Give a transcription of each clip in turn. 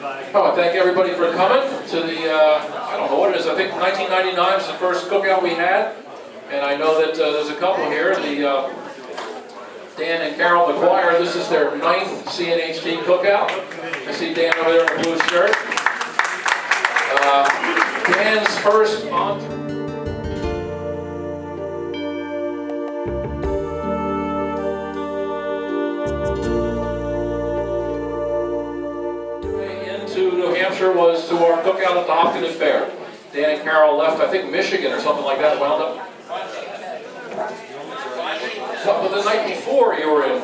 Oh, thank everybody for coming to the, I don't know what it is, I think 1999 was the first cookout we had. And I know that there's a couple here, the Dan and Carol McGuire, this is their 9th CNHD cookout. I see Dan over there in the blue shirt. Dan's first into New Hampshire was to our cookout at the Hopkins Fair. Dan and Carol left, I think, Michigan or something like that, wound up. But the night before you were in,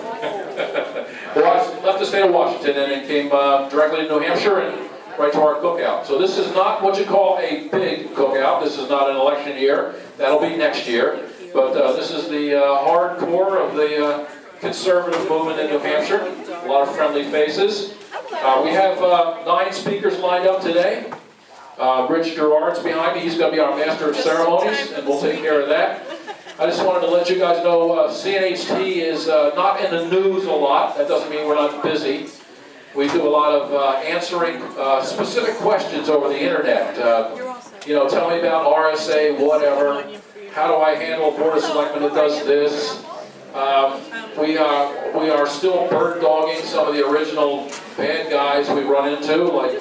left the state of Washington and then came directly to New Hampshire and right to our cookout. So this is not what you call a big cookout. This is not an election year. That'll be next year. But this is the hardcore of the conservative movement in New Hampshire. A lot of friendly faces. We have 9 speakers lined up today. Rich Girard's behind me. He's going to be our master of ceremonies, and we'll take care of that. I just wanted to let you guys know CNHT is not in the news a lot. That doesn't mean we're not busy. We do a lot of answering specific questions over the internet. You know, tell me about RSA, whatever. How do I handle a board of selectmen that does this? We are still bird dogging some of the original bad guys we run into, like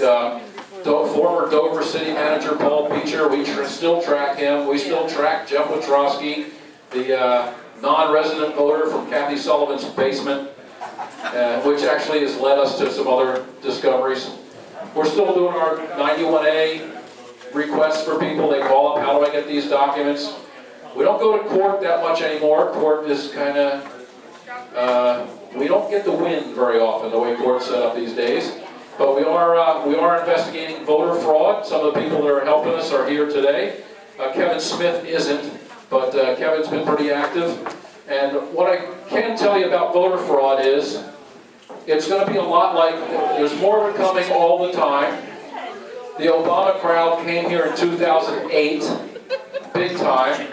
former Dover city manager Paul Beecher. We still track him. We still track Jeff Wojtrowski, the non-resident voter from Kathy Sullivan's basement, which actually has led us to some other discoveries. We're still doing our 91A requests for people. They call up, how do I get these documents? We don't go to court that much anymore. Court is kind of, we don't get the wind very often, the way court's set up these days. But we are investigating voter fraud. Some of the people that are helping us are here today. Kevin Smith isn't, but Kevin's been pretty active. And what I can tell you about voter fraud is, it's going to be a lot like, there's more of it coming all the time. The Obama crowd came here in 2008, big time,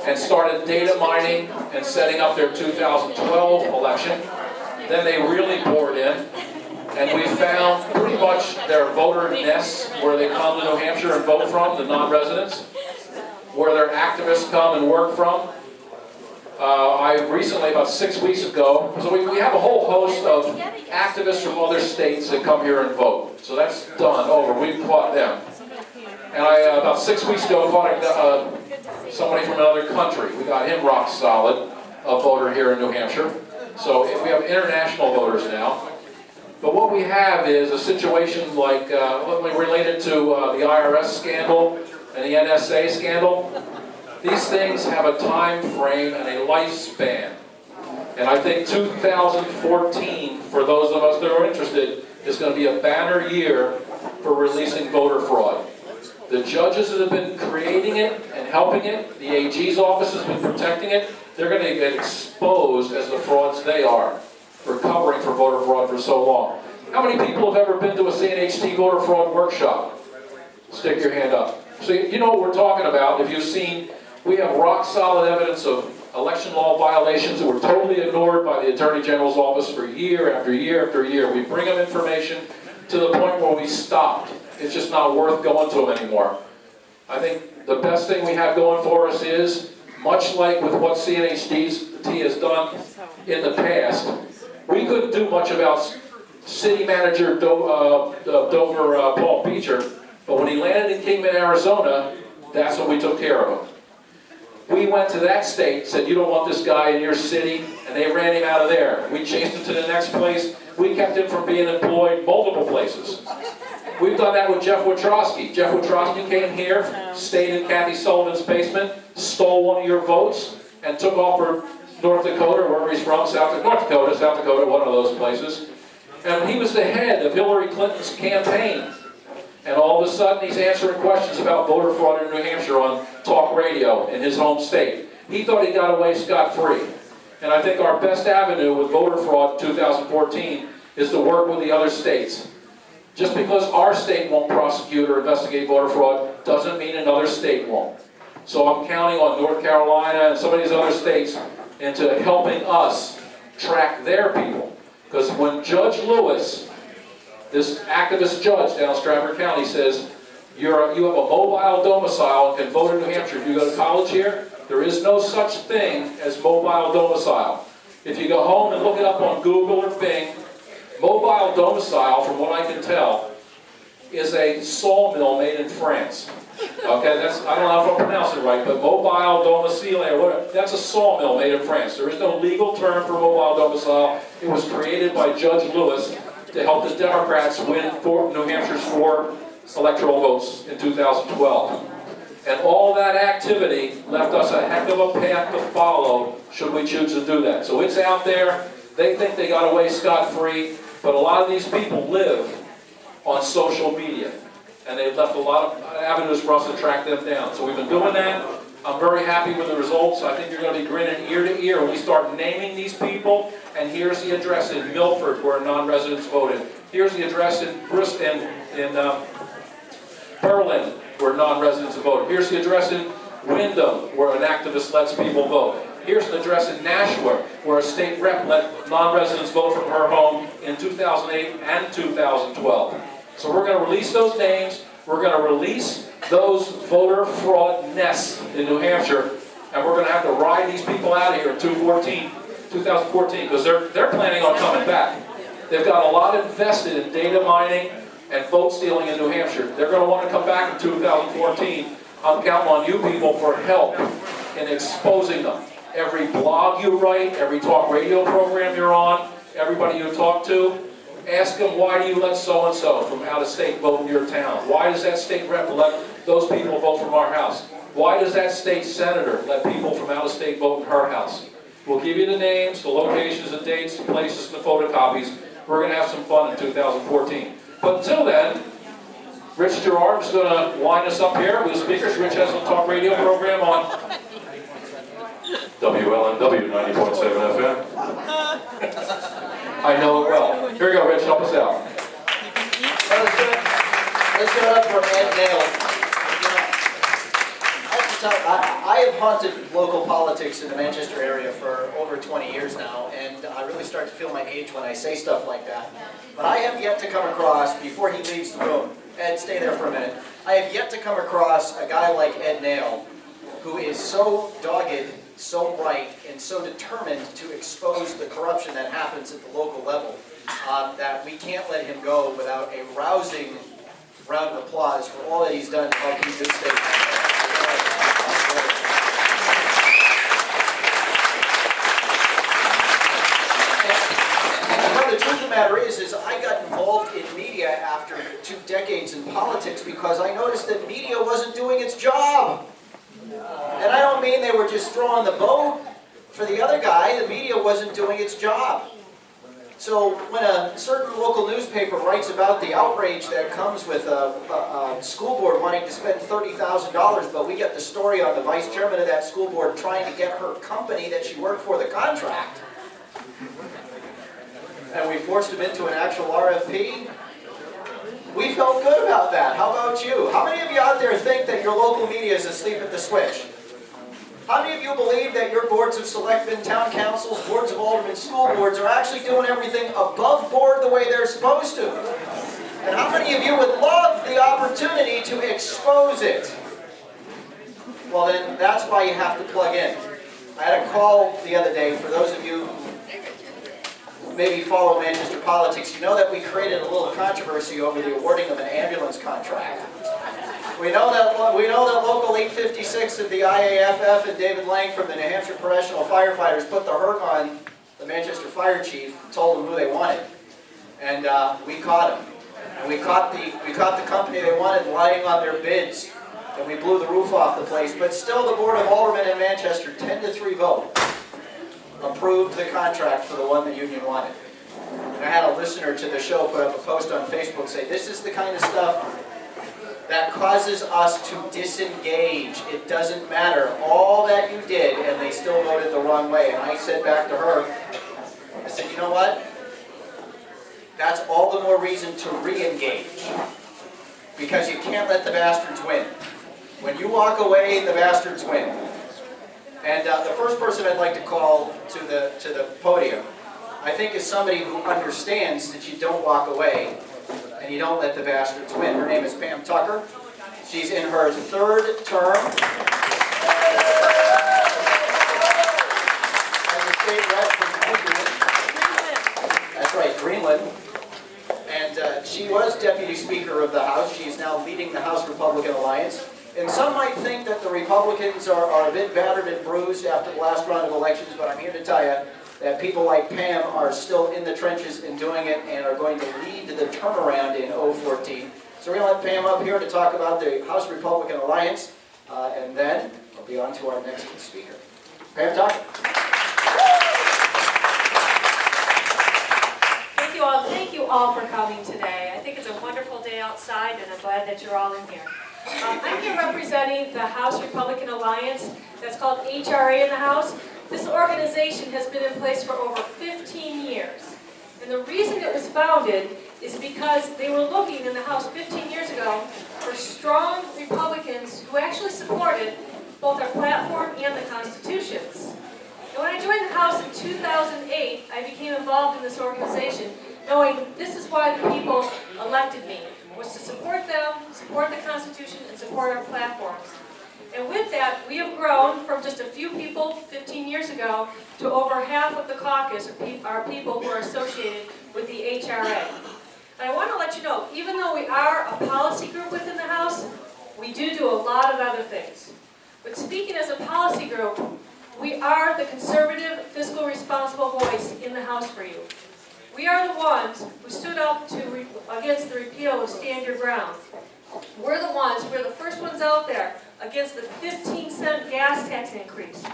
and started data mining and setting up their 2012 election. Then they really poured in. And we found pretty much their voter nests where they come to New Hampshire and vote from, the non-residents, where their activists come and work from. I recently, about 6 weeks ago, so we have a whole host of activists from other states that come here and vote. So that's done, over, we've caught them. And I, about 6 weeks ago, caught somebody from another country. We got him rock solid, a voter here in New Hampshire. So we have international voters now. But what we have is a situation like, related to the IRS scandal and the NSA scandal. These things have a time frame and a lifespan. And I think 2014, for those of us that are interested, is going to be a banner year for releasing voter fraud. The judges that have been creating it and helping it, the AG's office has been protecting it, they're going to get exposed as the frauds they are for covering for voter fraud for so long. How many people have ever been to a CNHT voter fraud workshop? Stick your hand up. So you know what we're talking about. If you've seen, we have rock solid evidence of election law violations that were totally ignored by the Attorney General's office for year after year after year. We bring them information to the point where we stopped. It's just not worth going to them anymore. I think the best thing we have going for us is, much like with what CNHT has done in the past, we couldn't do much about city manager Dover Paul Beecher, but when he landed in Kingman, Arizona, that's when we took care of him. We went to that state, said, you don't want this guy in your city, and they ran him out of there. We chased him to the next place. We kept him from being employed multiple places. We've done that with Jeff Wojtrowski. Jeff Wojtrowski came here, stayed in Kathy Sullivan's basement, stole one of your votes, and took off for North Dakota, wherever he's from, North Dakota, one of those places. And he was the head of Hillary Clinton's campaign. And all of a sudden, he's answering questions about voter fraud in New Hampshire on talk radio in his home state. He thought he got away scot-free. And I think our best avenue with voter fraud in 2014 is to work with the other states. Just because our state won't prosecute or investigate voter fraud doesn't mean another state won't. So I'm counting on North Carolina and some of these other states into helping us track their people. Because when Judge Lewis This activist judge down in Stratford County says, you have a mobile domicile and can vote in New Hampshire. If you go to college here, there is no such thing as mobile domicile. If you go home and look it up on Google or Bing, mobile domicile, from what I can tell, is a sawmill made in France. Okay, I don't know if I'm pronouncing it right, but mobile domicile, or whatever, that's a sawmill made in France. There is no legal term for mobile domicile. It was created by Judge Lewis to help the Democrats win New Hampshire's 4 electoral votes in 2012. And all that activity left us a heck of a path to follow should we choose to do that. So it's out there. They think they got away scot-free, but a lot of these people live on social media. And they've left a lot of avenues for us to track them down. So we've been doing that. I'm very happy with the results. I think you're going to be grinning ear to ear when we start naming these people. And here's the address in Milford where non-residents voted. Here's the address in Berlin where non-residents voted. Here's the address in Windham where an activist lets people vote. Here's an address in Nashua where a state rep let non-residents vote from her home in 2008 and 2012. So we're going to release those names. We're going to release those voter fraud nests in New Hampshire, and we're going to have to ride these people out of here in 2014, because they're planning on coming back. They've got a lot invested in data mining and vote stealing in New Hampshire. They're going to want to come back in 2014. I'm counting on you people for help in exposing them. Every blog you write, every talk radio program you're on, everybody you talk to, ask them, why do you let so-and-so from out of state vote in your town? Why does that state rep let those people vote from our house? Why does that state senator let people from out of state vote in her house? We'll give you the names, the locations, the dates, the places, and the photocopies. We're going to have some fun in 2014. But until then, Rich Girard is going to line us up here with the speakers. Rich has a talk radio program on WLNW 90.7 FM. I know it well. Here we go, Rich, help us out. Let's give it up for Naile. I have haunted local politics in the Manchester area for over 20 years now, and I really start to feel my age when I say stuff like that. But I have yet to come across, before he leaves the room, Ed, stay there for a minute, I have yet to come across a guy like Ed Naile, who is so dogged, so bright, and so determined to expose the corruption that happens at the local level that we can't let him go without a rousing round of applause for all that he's done to help keep this state. And the truth of the matter is I got involved in media after 2 decades in politics because I noticed that media wasn't doing its job. And I don't mean they were just throwing the boat for the other guy. The media wasn't doing its job. So when a certain local newspaper writes about the outrage that comes with a school board wanting to spend $30,000, but we get the story on the vice chairman of that school board trying to get her company that she worked for the contract, and we forced him into an actual RFP, we felt good about that. How about you? How many of you out there think that your local media is asleep at the switch? How many of you believe that your boards of selectmen, town councils, boards of aldermen, school boards are actually doing everything above board the way they're supposed to? And how many of you would love the opportunity to expose it? Well then, that's why you have to plug in. I had a call the other day, for those of you who maybe follow Manchester politics, you know that we created a little controversy over the awarding of an ambulance contract. We know that Local 856 of the IAFF and David Lang from the New Hampshire Professional Firefighters put the hurt on the Manchester Fire Chief, told them who they wanted, and we caught him. And we caught the company they wanted lying on their bids, and we blew the roof off the place. But still, the Board of Aldermen in Manchester, 10-3 vote, approved the contract for the one the union wanted. And I had a listener to the show put up a post on Facebook say, "This is the kind of stuff that causes us to disengage. It doesn't matter all that you did," and they still voted the wrong way. And I said back to her, I said, you know what? That's all the more reason to re-engage. Because you can't let the bastards win. When you walk away, the bastards win. And the first person I'd like to call to the podium, I think, is somebody who understands that you don't walk away and you don't let the bastards win. Her name is Pam Tucker. She's in her 3rd term as a state rep from Greenland. That's right, Greenland. And she was Deputy Speaker of the House. She is now leading the House Republican Alliance. And some might think that the Republicans are a bit battered and bruised after the last round of elections, but I'm here to tell you that people like Pam are still in the trenches and doing it and are going to lead the turnaround in 2014. So we're going to let Pam up here to talk about the House Republican Alliance, and then we'll be on to our next speaker. Pam Tucker. Thank you all for coming today. I think it's a wonderful day outside, and I'm glad that you're all in here. I'm here representing the House Republican Alliance that's called HRA in the House. This organization has been in place for over 15 years. And the reason it was founded is because they were looking in the House 15 years ago for strong Republicans who actually supported both our platform and the constitutions. And when I joined the House in 2008, I became involved in this organization, knowing this is why the people elected me, was to support them, support the Constitution, and support our platforms. And with that, we have grown from just a few people 15 years ago to over half of the caucus are people who are associated with the HRA. And I want to let you know, even though we are a policy group within the House, we do a lot of other things. But speaking as a policy group, we are the conservative, fiscal responsible voice in the House for you. We are the ones who stood up against the repeal of Stand Your Ground. We're the first ones out there against the 15-cent gas tax increase.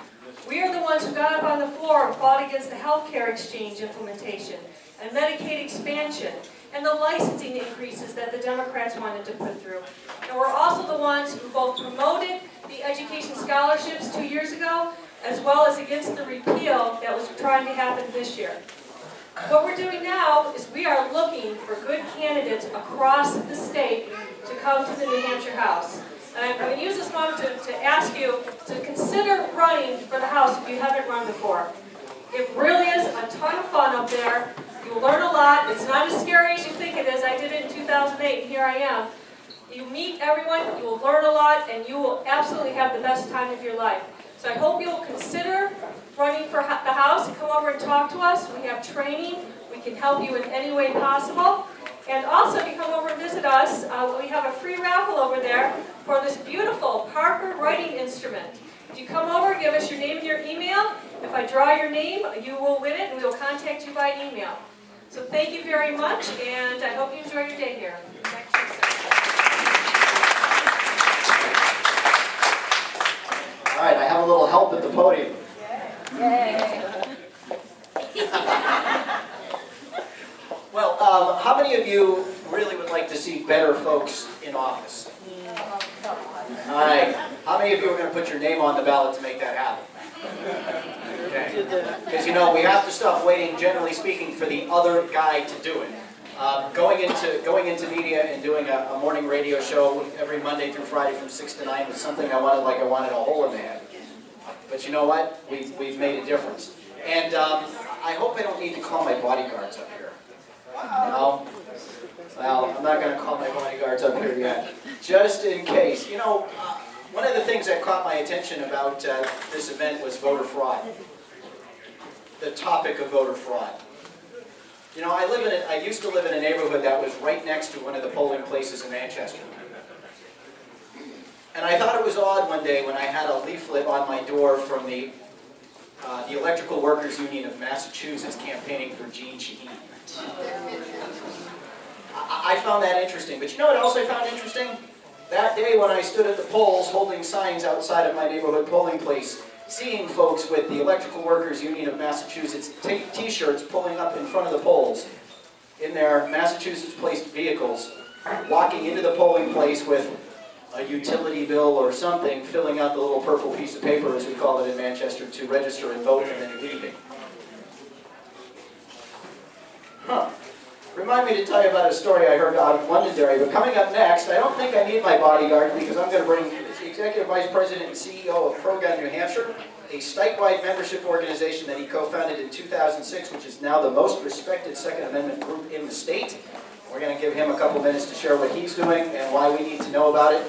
We are the ones who got up on the floor and fought against the health care exchange implementation and Medicaid expansion and the licensing increases that the Democrats wanted to put through. And we're also the ones who both promoted the education scholarships 2 years ago, as well as against the repeal that was trying to happen this year. What we're doing now is we are looking for good candidates across the state to come to the New Hampshire House. And I'm going to use this moment to ask you to consider running for the House if you haven't run before. It really is a ton of fun up there. You'll learn a lot. It's not as scary as you think it is. I did it in 2008, and here I am. You meet everyone, you will learn a lot, and you will absolutely have the best time of your life. So I hope you'll consider running for the House and come over and talk to us. We have training. We can help you in any way possible. And also, if you come over and visit us, we have a free raffle over there for this beautiful Parker writing instrument. If you come over, give us your name and your email. If I draw your name, you will win it, and we will contact you by email. So thank you very much, and I hope you enjoy your day here. Back to you, sir. All right, I have a little help at the podium. Yay. Well, how many of you really would like to see better folks in office? All right. How many of you are going to put your name on the ballot to make that happen? Okay. Because, you know, we have to stop waiting, generally speaking, for the other guy to do it. Going into media and doing a morning radio show every Monday through Friday from 6 to 9 was something I wanted like I wanted a hole in the head. But you know what? We've made a difference. And I hope I don't need to call my bodyguards up here. No? Well, I'm not going to call my bodyguards up here yet. Just in case. You know, one of the things that caught my attention about this event was voter fraud. The topic of voter fraud. You know, I used to live in a neighborhood that was right next to one of the polling places in Manchester. And I thought it was odd one day when I had a leaflet on my door from the Electrical Workers Union of Massachusetts campaigning for Jean Shaheen. I found that interesting. But you know what else I found interesting? That day when I stood at the polls holding signs outside of my neighborhood polling place, seeing folks with the Electrical Workers Union of Massachusetts t-shirts pulling up in front of the polls in their Massachusetts-placed vehicles, walking into the polling place with a utility bill or something, filling out the little purple piece of paper, as we call it in Manchester, to register and vote, and then leaving. Huh. Remind me to tell you about a story I heard out of Londonderry. But coming up next, I don't think I need my bodyguard because I'm going to bring the Executive Vice President and CEO of ProGun New Hampshire, a statewide membership organization that he co-founded in 2006, which is now the most respected Second Amendment group in the state. I We're going to give him a couple minutes to share what he's doing and why we need to know about it.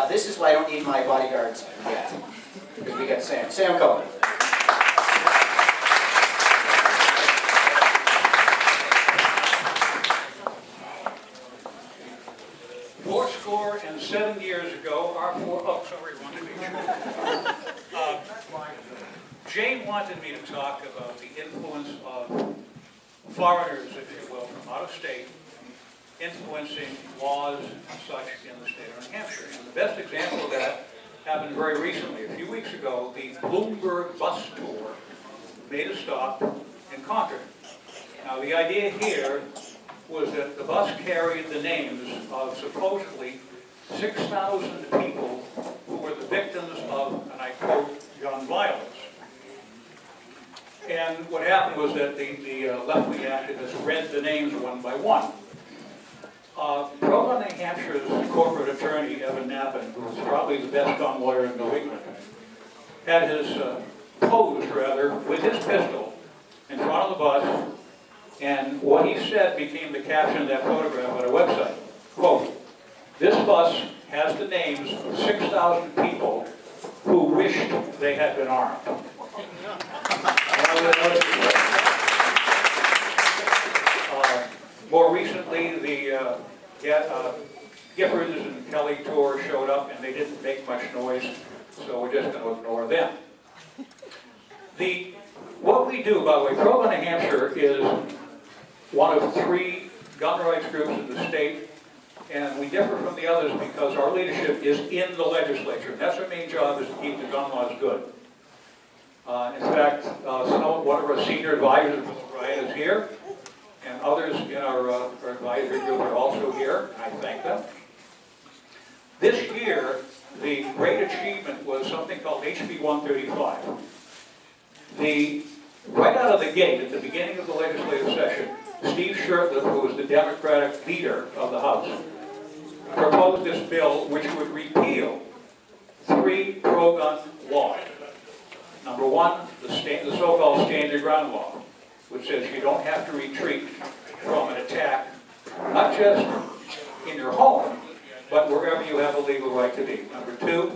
This is why I don't need my bodyguards yet, because we got Sam. Sam Cohen. Fourscore and 7 years ago, Jane wanted me to talk about the influence of foreigners, if you will, from out of state, influencing laws and such in the state of New Hampshire. And the best example of that happened very recently. A few weeks ago, the Bloomberg bus tour made a stop in Concord. Now, the idea here was that the bus carried the names of supposedly 6,000 people who were the victims of, and I quote, gun violence. And what happened was that the left-wing activists read the names one by one. Pro New Hampshire's corporate attorney, Evan Knappen, who was probably the best gun lawyer in New England, had his posed, rather, with his pistol in front of the bus, and what he said became the caption of that photograph on our website. Quote, "This bus has the names of 6,000 people who wished they had been armed." More recently, the Giffords and Kelly tour showed up, and they didn't make much noise, so we're just going to ignore them. What we do, by the way, Pro Gun New Hampshire is one of 3 gun rights groups in the state, and we differ from the others because our leadership is in the legislature. And that's our main job, is to keep the gun laws good. In fact, one of our senior advisors, Brian, is here, and others in our advisory group are also here, and I thank them. This year, the great achievement was something called HB 135. Right out of the gate, at the beginning of the legislative session, Steve Shurtleff, who was the Democratic leader of the House, proposed this bill which would repeal 3 pro-gun laws. Number 1, the so-called stand your ground law, which says you don't have to retreat from an attack, not just in your home, but wherever you have a legal right to be. Number 2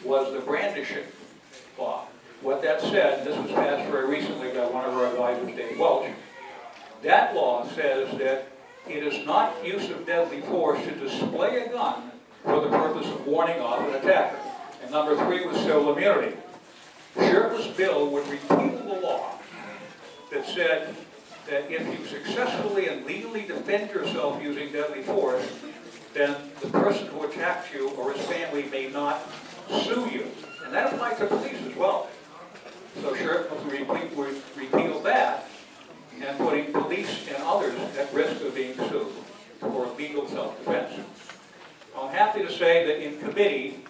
was the brandishing law. What that said, and this was passed very recently by one of our advisors, Dave Welch, that law says that it is not use of deadly force to display a gun for the purpose of warning off an attacker. And number 3 was civil immunity. Shurtleff's bill would repeal the law that said that if you successfully and legally defend yourself using deadly force, then the person who attacked you or his family may not sue you. And that applied to police as well. So Shurtleff would repeal that, and putting police and others at risk of being sued for legal self-defense. I'm happy to say that in committee,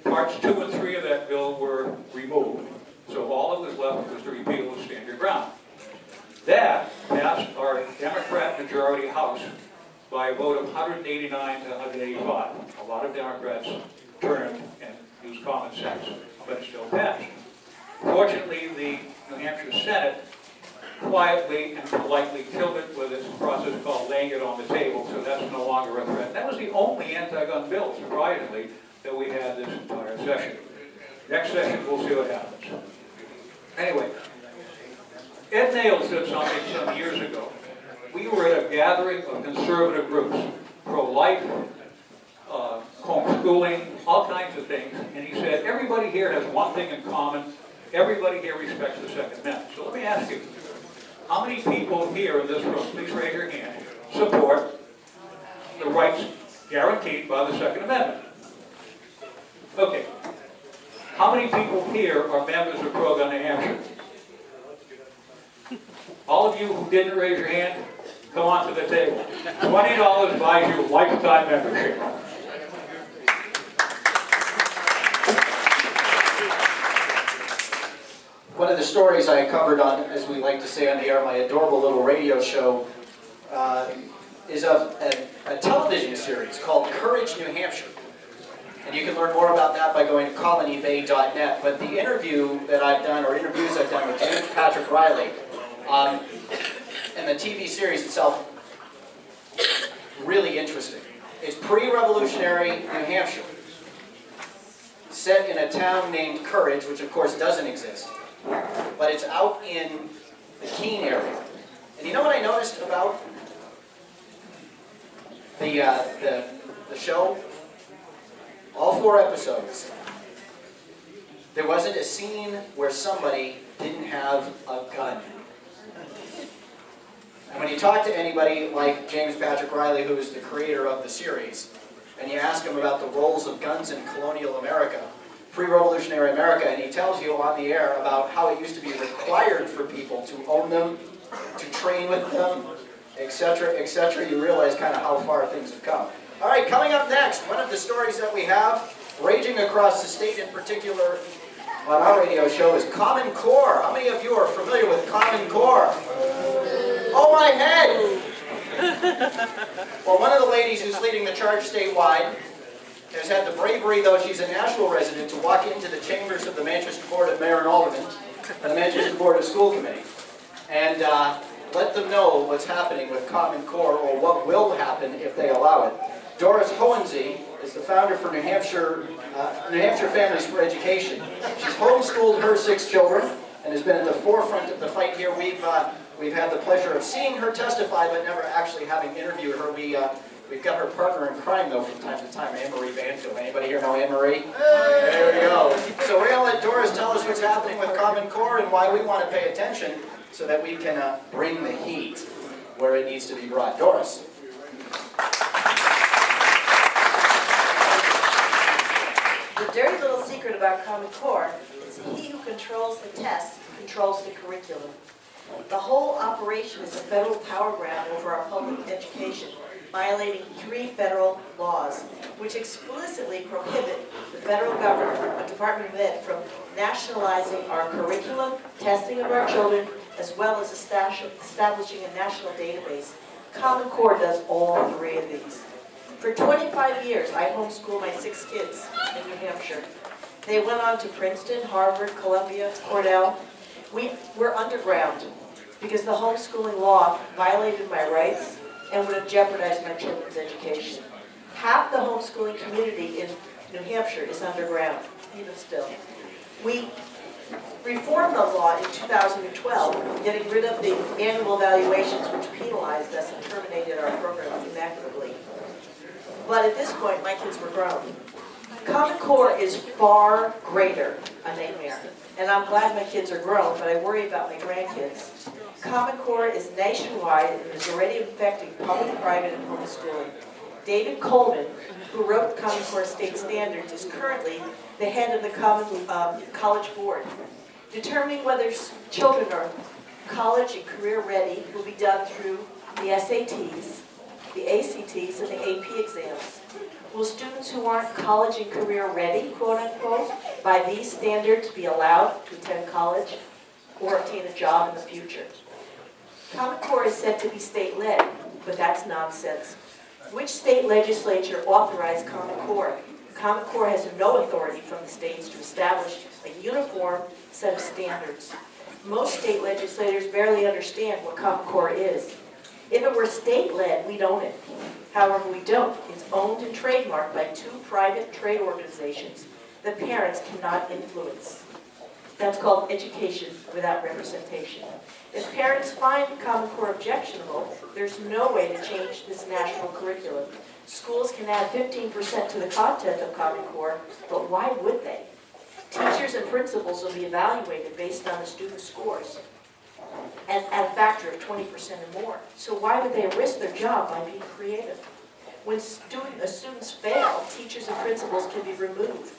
parts 2 and 3 of that bill were removed. So all that was left was to repeal the stand your ground. That passed our Democrat majority House by a vote of 189 to 185. A lot of Democrats turned and used common sense, but it still passed. Fortunately, the New Hampshire Senate quietly and politely killed it with this process called laying it on the table, so that's no longer a threat. That was the only anti-gun bill, surprisingly, that we had this entire session. Next session, we'll see what happens. Anyway, Ed Naile said something some years ago. We were at a gathering of conservative groups, pro-life, homeschooling, all kinds of things, and he said, everybody here has one thing in common. Everybody here respects the Second Amendment. So let me ask you, how many people here in this room, please raise your hand, support the rights guaranteed by the Second Amendment? Okay. How many people here are members of Pro Gun New Hampshire? All of you who didn't raise your hand, come on to the table. $20 buys you lifetime membership. One of the stories I covered on, as we like to say on the air, my adorable little radio show, is of a television series called Courage, New Hampshire. And you can learn more about that by going to colonybay.net. But the interview that I've done, or interviews I've done with James Patrick Riley, and the TV series itself really interesting. It's pre-revolutionary New Hampshire, set in a town named Courage, which of course doesn't exist, but it's out in the Keene area. And you know what I noticed about the show? All 4 episodes, there wasn't a scene where somebody didn't have a gun. And when you talk to anybody like James Patrick Riley, who is the creator of the series, and you ask him about the roles of guns in colonial America, pre-revolutionary America, and he tells you on the air about how it used to be required for people to own them, to train with them, etc., etc., you realize kind of how far things have come. All right, coming up next, one of the stories that we have, raging across the state in particular on our radio show, is Common Core. How many of you are familiar with Common Core? Oh, my head! Well, one of the ladies who's leading the charge statewide has had the bravery, though she's a Nashville resident, to walk into the chambers of the Manchester Board of Mayor and Aldermen and the Manchester Board of School Committee and let them know what's happening with Common Core, or what will happen if they allow it. Doris Hohensee is the founder for New Hampshire Families for Education. She's homeschooled her 6 children and has been at the forefront of the fight here. We've had the pleasure of seeing her testify, but never actually having interviewed her. We've got her partner in crime, though, from time to time, Anne-Marie Banfield. Anybody here know Anne-Marie? Hey. There we go. So we're going to let Doris tell us what's happening with Common Core and why we want to pay attention so that we can bring the heat where it needs to be brought. Doris. The dirty little secret about Common Core is he who controls the test controls the curriculum. The whole operation is a federal power grab over our public education, violating 3 federal laws, which explicitly prohibit the federal government, the Department of Ed, from nationalizing our curriculum, testing of our children, as well as establishing a national database. Common Core does all 3 of these. For 25 years, I homeschooled my 6 kids in New Hampshire. They went on to Princeton, Harvard, Columbia, Cornell. We're underground because the homeschooling law violated my rights and would have jeopardized my children's education. Half the homeschooling community in New Hampshire is underground, even still. We reformed the law in 2012, getting rid of the annual evaluations which penalized us and terminated our program inequitably. But at this point, my kids were grown. Common Core is far greater a nightmare. And I'm glad my kids are grown, but I worry about my grandkids. Common Core is nationwide and is already affecting public, private, and homeschooling. David Cohen, who wrote the Common Core State Standards, is currently the head of the College Board. Determining whether children are college and career ready will be done through the SATs, the ACTs, and the AP exams. Will students who aren't college and career ready, quote unquote, by these standards be allowed to attend college or obtain a job in the future? Common Core is said to be state-led, but that's nonsense. Which state legislature authorized Common Core? Common Core has no authority from the states to establish a uniform set of standards. Most state legislators barely understand what Common Core is. If it were state-led, we'd own it. However, we don't. It's owned and trademarked by 2 private trade organizations that parents cannot influence. That's called education without representation. If parents find Common Core objectionable, there's no way to change this national curriculum. Schools can add 15% to the content of Common Core, but why would they? Teachers and principals will be evaluated based on the students' scores and at a factor of 20% or more. So why would they risk their job by being creative? When students fail, teachers and principals can be removed.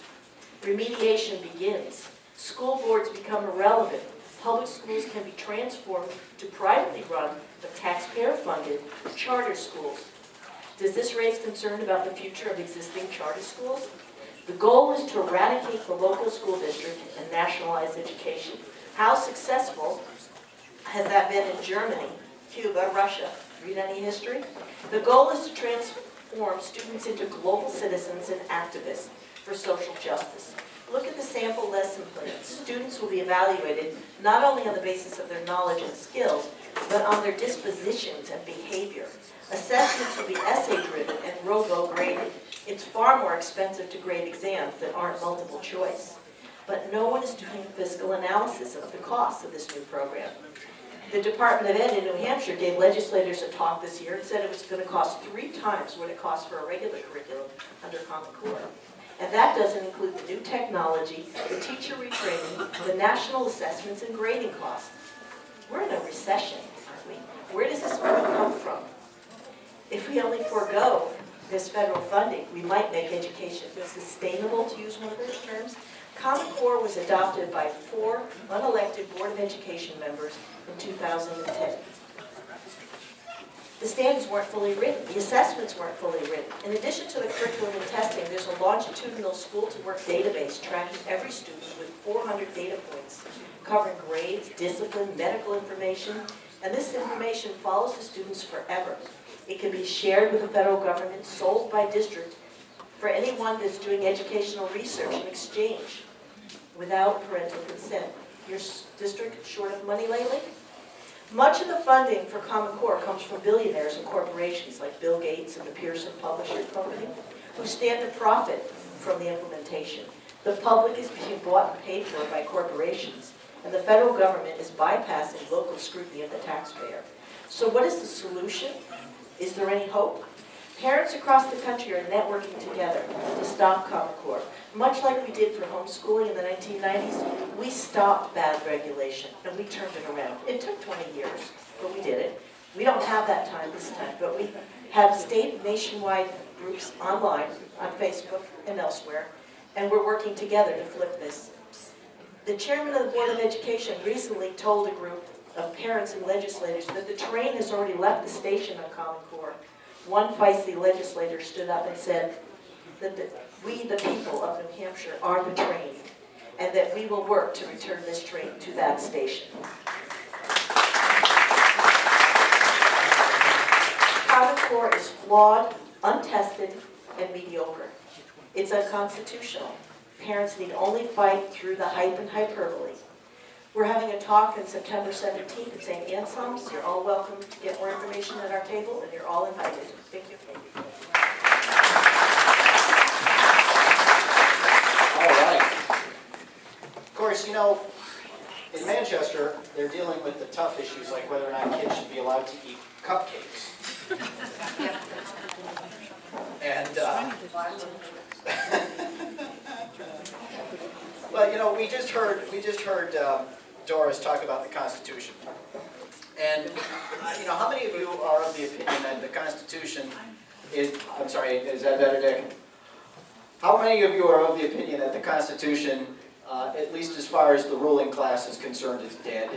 Remediation begins. School boards become irrelevant. Public schools can be transformed to privately run but taxpayer-funded charter schools. Does this raise concern about the future of existing charter schools? The goal is to eradicate the local school district and nationalize education. How successful has that been in Germany, Cuba, Russia? Read any history? The goal is to transform students into global citizens and activists for social justice. Look at the sample lesson plans. Students will be evaluated not only on the basis of their knowledge and skills, but on their dispositions and behavior. Assessments will be essay robo grading. It's far more expensive to grade exams that aren't multiple choice. But no one is doing fiscal analysis of the costs of this new program. The Department of Ed in New Hampshire gave legislators a talk this year and said it was going to cost 3 times what it costs for a regular curriculum under Common Core. And that doesn't include the new technology, the teacher retraining, the national assessments and grading costs. We're in a recession, aren't we? Where does this money come from? If we only forego this federal funding, we might make education sustainable, to use one of those terms. Common Core was adopted by 4 unelected Board of Education members in 2010. The standards weren't fully written. The assessments weren't fully written. In addition to the curriculum and testing, there's a longitudinal school-to-work database tracking every student with 400 data points, covering grades, discipline, medical information, and this information follows the students forever. It can be shared with the federal government, sold by district, for anyone that's doing educational research and exchange without parental consent. Your district short of money lately? Much of the funding for Common Core comes from billionaires and corporations like Bill Gates and the Pearson Publishing Company, who stand to profit from the implementation. The public is being bought and paid for by corporations, and the federal government is bypassing local scrutiny of the taxpayer. So what is the solution? Is there any hope? Parents across the country are networking together to stop Common Core. Much like we did for homeschooling in the 1990s, we stopped bad regulation and we turned it around. It took 20 years, but we did it. We don't have that time this time, but we have state nationwide groups online, on Facebook and elsewhere, and we're working together to flip this. The chairman of the Board of Education recently told a group of parents and legislators that the train has already left the station on Common Core. One feisty legislator stood up and said that we, the people of New Hampshire, are the train, and that we will work to return this train to that station. Common Core is flawed, untested, and mediocre. It's unconstitutional. Parents need only fight through the hype and hyperbole. We're having a talk on September 17th at St. Anselm's. You're all welcome to get more information at our table, and you're all invited. Thank you. All right. Of course, you know, in Manchester, they're dealing with the tough issues like whether or not kids should be allowed to eat cupcakes. And, well, you know, we just heard Doris talk about the Constitution. And, you know, how many of you are of the opinion that the Constitution is, I'm sorry, is that better, Dick? How many of you are of the opinion that the Constitution, at least as far as the ruling class is concerned, is dead?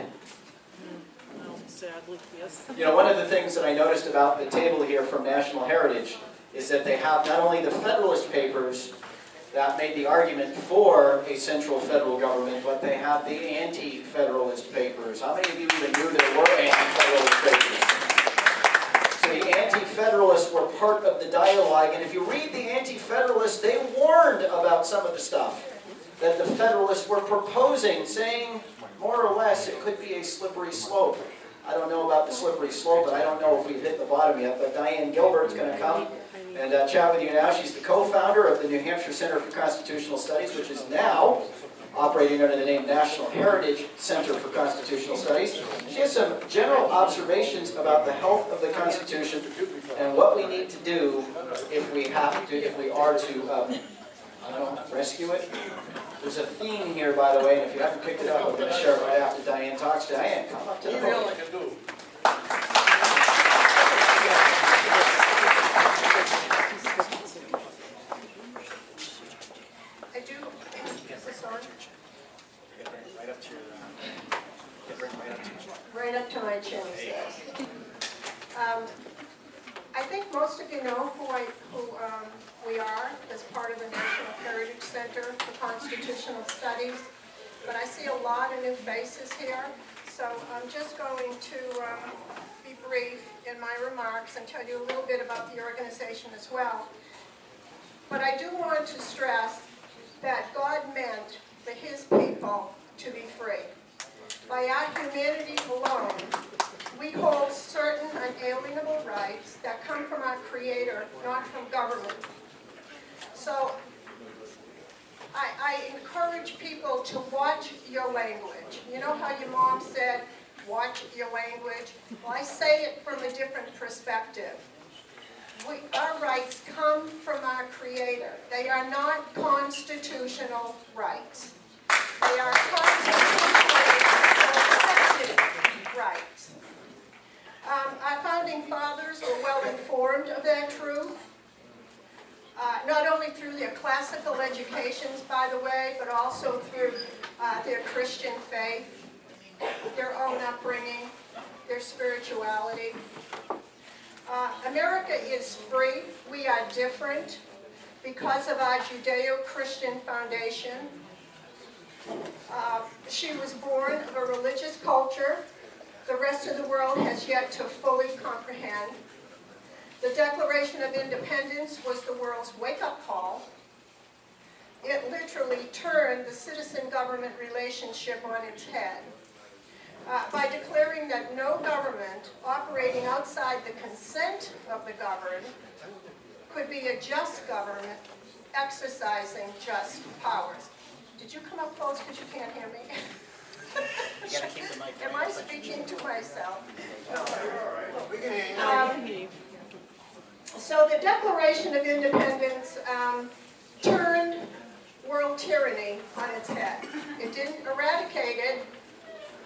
Sadly, yes. You know, one of the things that I noticed about the table here from National Heritage is that they have not only the Federalist Papers that made the argument for a central federal government, but they have the anti-Federalist Papers. How many of you even knew there were anti-Federalist Papers? So the anti-Federalists were part of the dialogue, and if you read the anti-Federalists, they warned about some of the stuff that the Federalists were proposing, saying, more or less, it could be a slippery slope. I don't know about the slippery slope, but I don't know if we've hit the bottom yet, but Diane Gilbert's going to come and chat with you now. She's the co-founder of the New Hampshire Center for Constitutional Studies, which is now operating under the name National Heritage Center for Constitutional Studies. She has some general observations about the health of the Constitution and what we need to do if we are to, I don't know, rescue it. There's a theme here, by the way, and if you haven't picked it up, I'm going to share it right after Diane talks. Diane, come up to the podium. Right up to my chin, he says. I think most of you know who we are as part of the National Heritage Center for Constitutional Studies, but I see a lot of new faces here, so I'm just going to be brief in my remarks and tell you a little bit about the organization as well. But I do want to stress that God meant for His people to be free. By our humanity alone, we hold certain unalienable rights that come from our Creator, not from government. So I encourage people to watch your language. You know how your mom said, watch your language? Well, I say it from a different perspective. Our rights come from our Creator. They are not constitutional rights. They are constitutionally protected rights. Our founding fathers were well informed of that truth, not only through their classical educations, by the way, but also through their Christian faith, their own upbringing, their spirituality. America is free. We are different because of our Judeo-Christian foundation. She was born of a religious culture the rest of the world has yet to fully comprehend. The Declaration of Independence was the world's wake-up call. It literally turned the citizen-government relationship on its head. By declaring that no government operating outside the consent of the governed could be a just government exercising just powers. Did you come up close because you can't hear me? You gotta keep the mic. Am I speaking to myself? We can hear you. So the Declaration of Independence turned world tyranny on its head. It didn't eradicate it,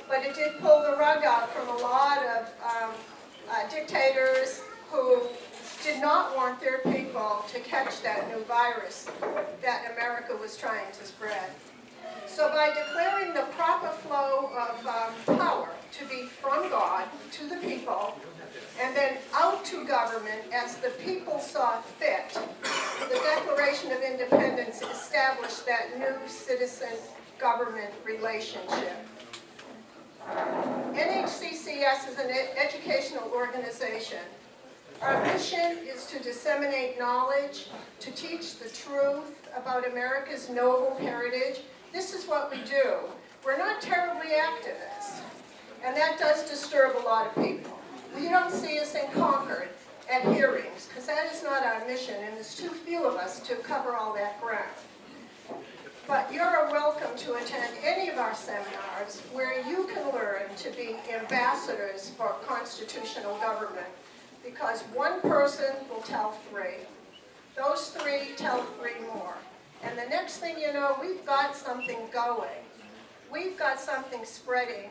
but it did pull the rug out from a lot of dictators who did not want their people to catch that new virus that America was trying to spread. So by declaring the proper flow of power to be from God to the people, and then out to government as the people saw fit, the Declaration of Independence established that new citizen-government relationship. NHCCS is an educational organization. Our mission is to disseminate knowledge, to teach the truth about America's noble heritage. This is what we do. We're not terribly activists, and that does disturb a lot of people. You don't see us in Concord at hearings, because that is not our mission, and there's too few of us to cover all that ground. But you're welcome to attend any of our seminars where you can learn to be ambassadors for constitutional government, because one person will tell three. Those three tell three more. And the next thing you know, we've got something going. We've got something spreading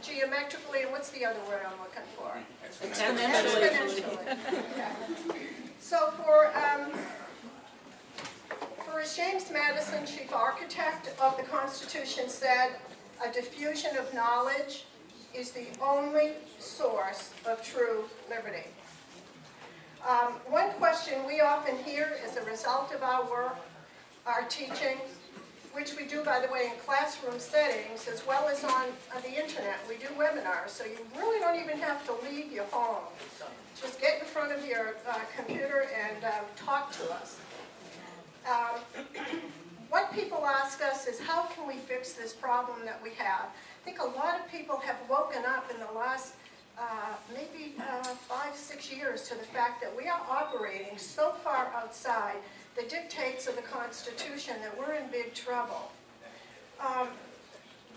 geometrically, and what's the other word I'm looking for? Exponentially. Yeah. So for as James Madison, chief architect of the Constitution, said, a diffusion of knowledge is the only source of true liberty. One question we often hear as a result of our work, our teaching, which we do, by the way, in classroom settings, as well as on the internet. We do webinars, so you really don't even have to leave your home. Just get in front of your computer and talk to us. What people ask us is, how can we fix this problem that we have? I think a lot of people have woken up in the last maybe 5-6 years to the fact that we are operating so far outside the dictates of the Constitution that we're in big trouble.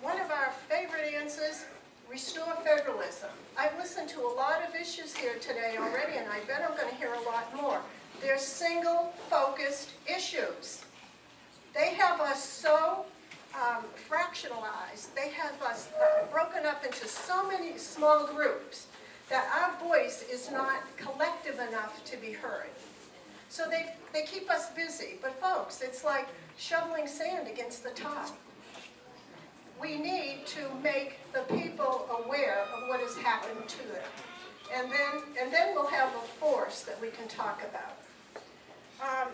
One of our favorite answers, restore federalism. I've listened to a lot of issues here today already, and I bet I'm going to hear a lot more. They're single-focused issues. They have us so fractionalized. They have us broken up into so many small groups that our voice is not collective enough to be heard. So they keep us busy. But folks, it's like shoveling sand against the tide. We need to make the people aware of what has happened to them. And then we'll have a force that we can talk about.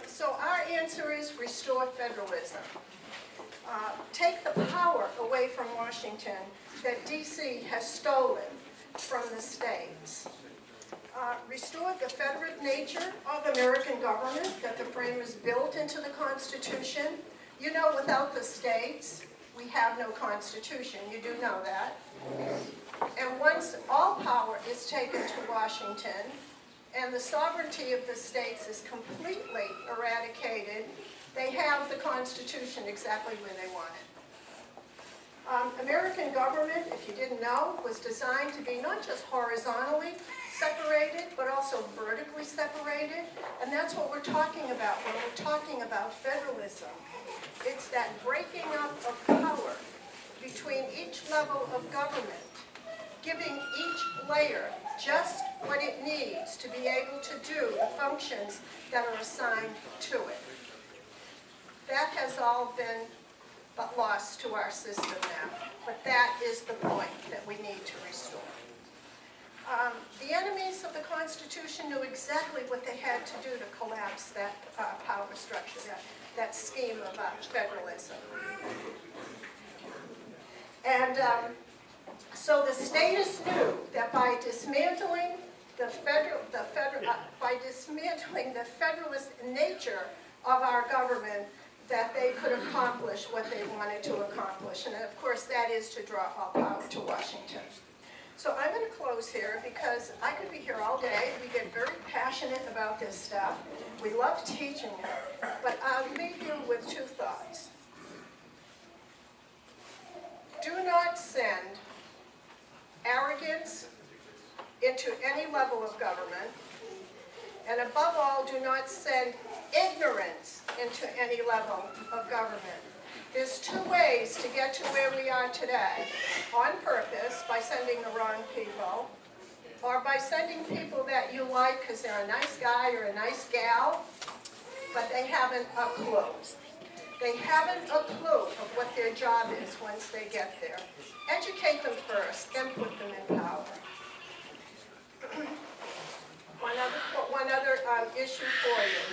So our answer is restore federalism. Take the power away from Washington that D.C. has stolen from the states. Restore the federate nature of American government that the framers built into the Constitution. You know, without the states, we have no Constitution. You do know that. And once all power is taken to Washington, and the sovereignty of the states is completely eradicated, they have the Constitution exactly where they want it. American government, if you didn't know, was designed to be not just horizontally separated, but also vertically separated. And that's what we're talking about when we're talking about federalism. It's that breaking up of power between each level of government, giving each layer just what it needs to be able to do the functions that are assigned to it. That has all been lost to our system now, but that is the point that we need to restore. The enemies of the Constitution knew exactly what they had to do to collapse that power structure, that scheme of federalism. And so the status knew that by dismantling the federalist nature of our government, that they could accomplish what they wanted to accomplish. And of course, that is to draw all power to Washington. So I'm going to close here because I could be here all day. We get very passionate about this stuff. We love teaching it. But I'll leave you with two thoughts. Do not send arrogance into any level of government. And above all, do not send ignorance into any level of government. There's two ways to get to where we are today. On purpose, by sending the wrong people, or by sending people that you like because they're a nice guy or a nice gal, but they haven't a clue. They haven't a clue of what their job is once they get there. Educate them first, then put them in power. One other issue for you.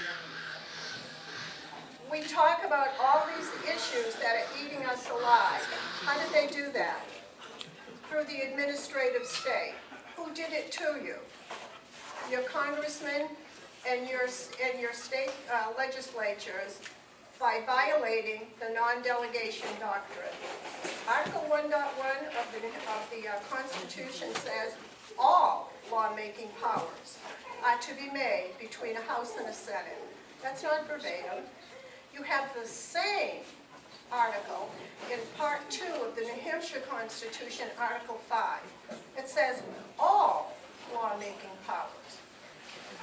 We talk about all these issues that are eating us alive. How did they do that? Through the administrative state. Who did it to you? Your congressmen and your state legislatures by violating the non-delegation doctrine. Article 1.1 of the Constitution says all lawmaking powers are to be made between a House and a Senate. That's not verbatim. You have the same article in Part 2 of the New Hampshire Constitution, Article 5. It says all lawmaking powers.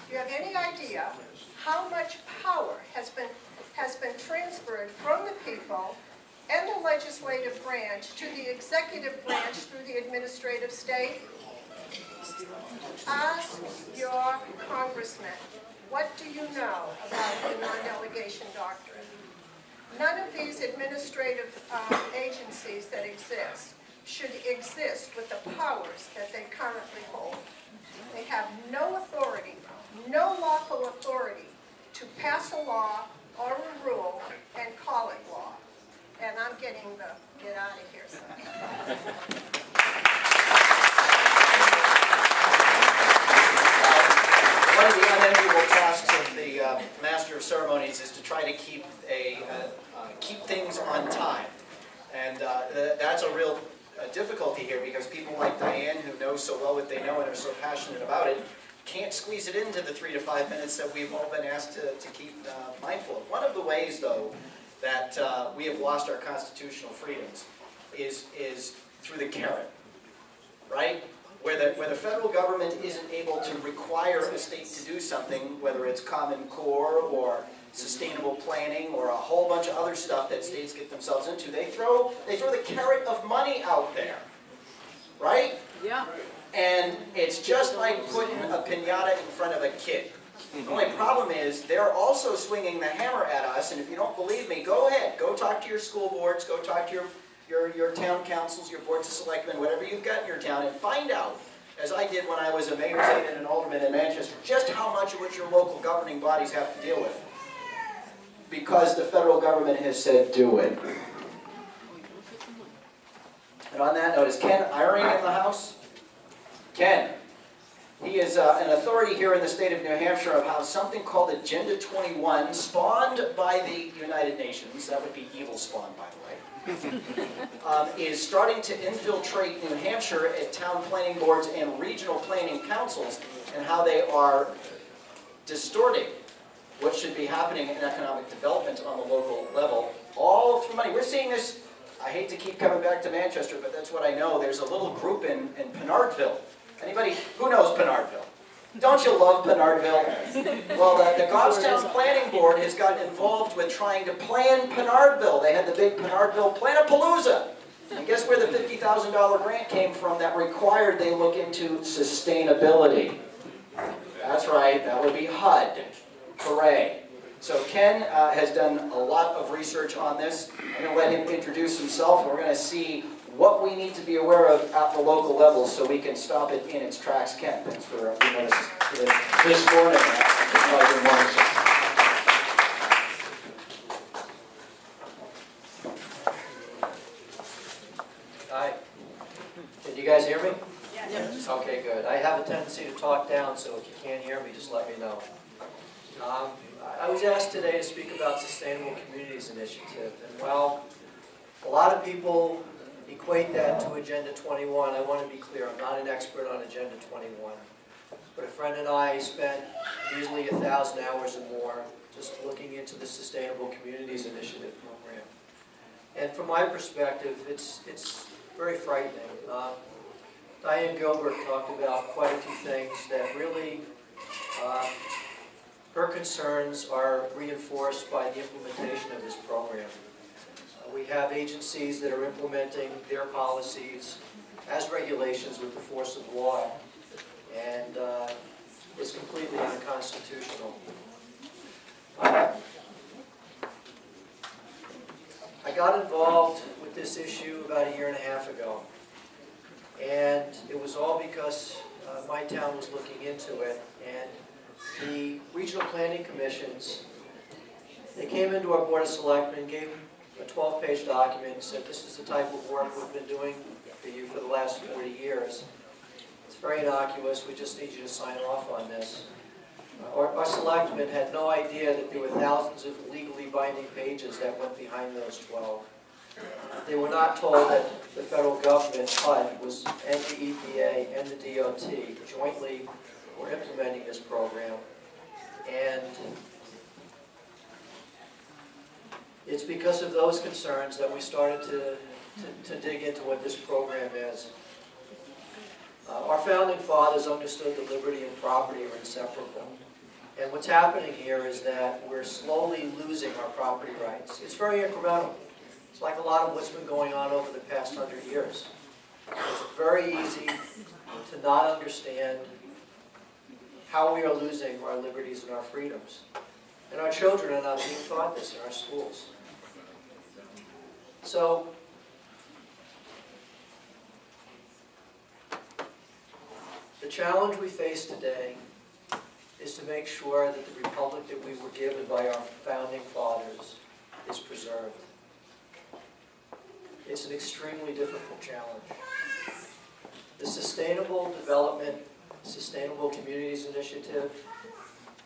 Do you have any idea how much power has been transferred from the people and the legislative branch to the executive branch through the administrative state? Ask your congressman, what do you know about the non-delegation doctrine? None of these administrative agencies that exist should exist with the powers that they currently hold. They have no authority, no lawful authority to pass a law or a rule and call it law. And I'm getting the get out of here sign. One of the unenviable tasks of the Master of Ceremonies is to try to keep things on time. And that's a real difficulty here because people like Diane, who knows so well what they know and are so passionate about it, can't squeeze it into the 3 to 5 minutes that we've all been asked to keep mindful of. One of the ways, though, that we have lost our constitutional freedoms is through the carrot, right? Where the federal government isn't able to require a state to do something, whether it's Common Core or sustainable planning or a whole bunch of other stuff that states get themselves into, they throw the carrot of money out there, right? Yeah. And it's just like putting a piñata in front of a kid. The only problem is they're also swinging the hammer at us, and if you don't believe me, go ahead. Go talk to your school boards, go talk to your town councils, your boards of selectmen, whatever you've got in your town, and find out, as I did when I was a mayor's aide and an alderman in Manchester, just how much of what your local governing bodies have to deal with. Because the federal government has said, do it. And on that note, is Ken Iring in the house? Ken, He is an authority here in the state of New Hampshire of how something called Agenda 21, spawned by the United Nations, that would be evil spawn, by the way, is starting to infiltrate New Hampshire at town planning boards and regional planning councils, and how they are distorting what should be happening in economic development on the local level, all through money. We're seeing this, I hate to keep coming back to Manchester, but that's what I know. There's a little group in Penardville. Anybody who knows Penardville? Don't you love Penardville? Well, the Goffstown Planning Board has gotten involved with trying to plan Penardville. They had the big Penardville Planapalooza. And guess where the $50,000 grant came from that required they look into sustainability? That's right, that would be HUD. Hooray. So Ken has done a lot of research on this. I'm going to let him introduce himself, and we're going to see what we need to be aware of at the local level so we can stop it in its tracks. Ken, thanks for being with us this morning. Hi. Can you guys hear me? Yes. Okay, good. I have a tendency to talk down, so if you can't hear me, just let me know. I was asked today to speak about Sustainable Communities Initiative, and while a lot of people equate that to Agenda 21, I want to be clear, I'm not an expert on Agenda 21, but a friend and I spent easily 1,000 hours or more just looking into the Sustainable Communities Initiative program. And from my perspective, it's very frightening. Diane Gilbert talked about quite a few things that really her concerns are reinforced by the implementation of this program. We have agencies that are implementing their policies as regulations with the force of law, and it's completely unconstitutional. I got involved with this issue about 1.5 years ago, and it was all because my town was looking into it, and the regional planning commissions, they came into our Board of Selectmen, gave a 12-page document, and said this is the type of work we've been doing for you for the last 40 years. It's very innocuous, we just need you to sign off on this. Our selectmen had no idea that there were thousands of legally binding pages that went behind those 12. They were not told that the federal government, HUD, and the EPA and the DOT jointly were implementing this program. And it's because of those concerns that we started to dig into what this program is. Our founding fathers understood that liberty and property are inseparable. And what's happening here is that we're slowly losing our property rights. It's very incremental. It's like a lot of what's been going on over the past 100 years. It's very easy to not understand how we are losing our liberties and our freedoms. And our children are not being taught this in our schools. So, the challenge we face today is to make sure that the republic that we were given by our founding fathers is preserved. It's an extremely difficult challenge. The Sustainable Development, Sustainable Communities Initiative,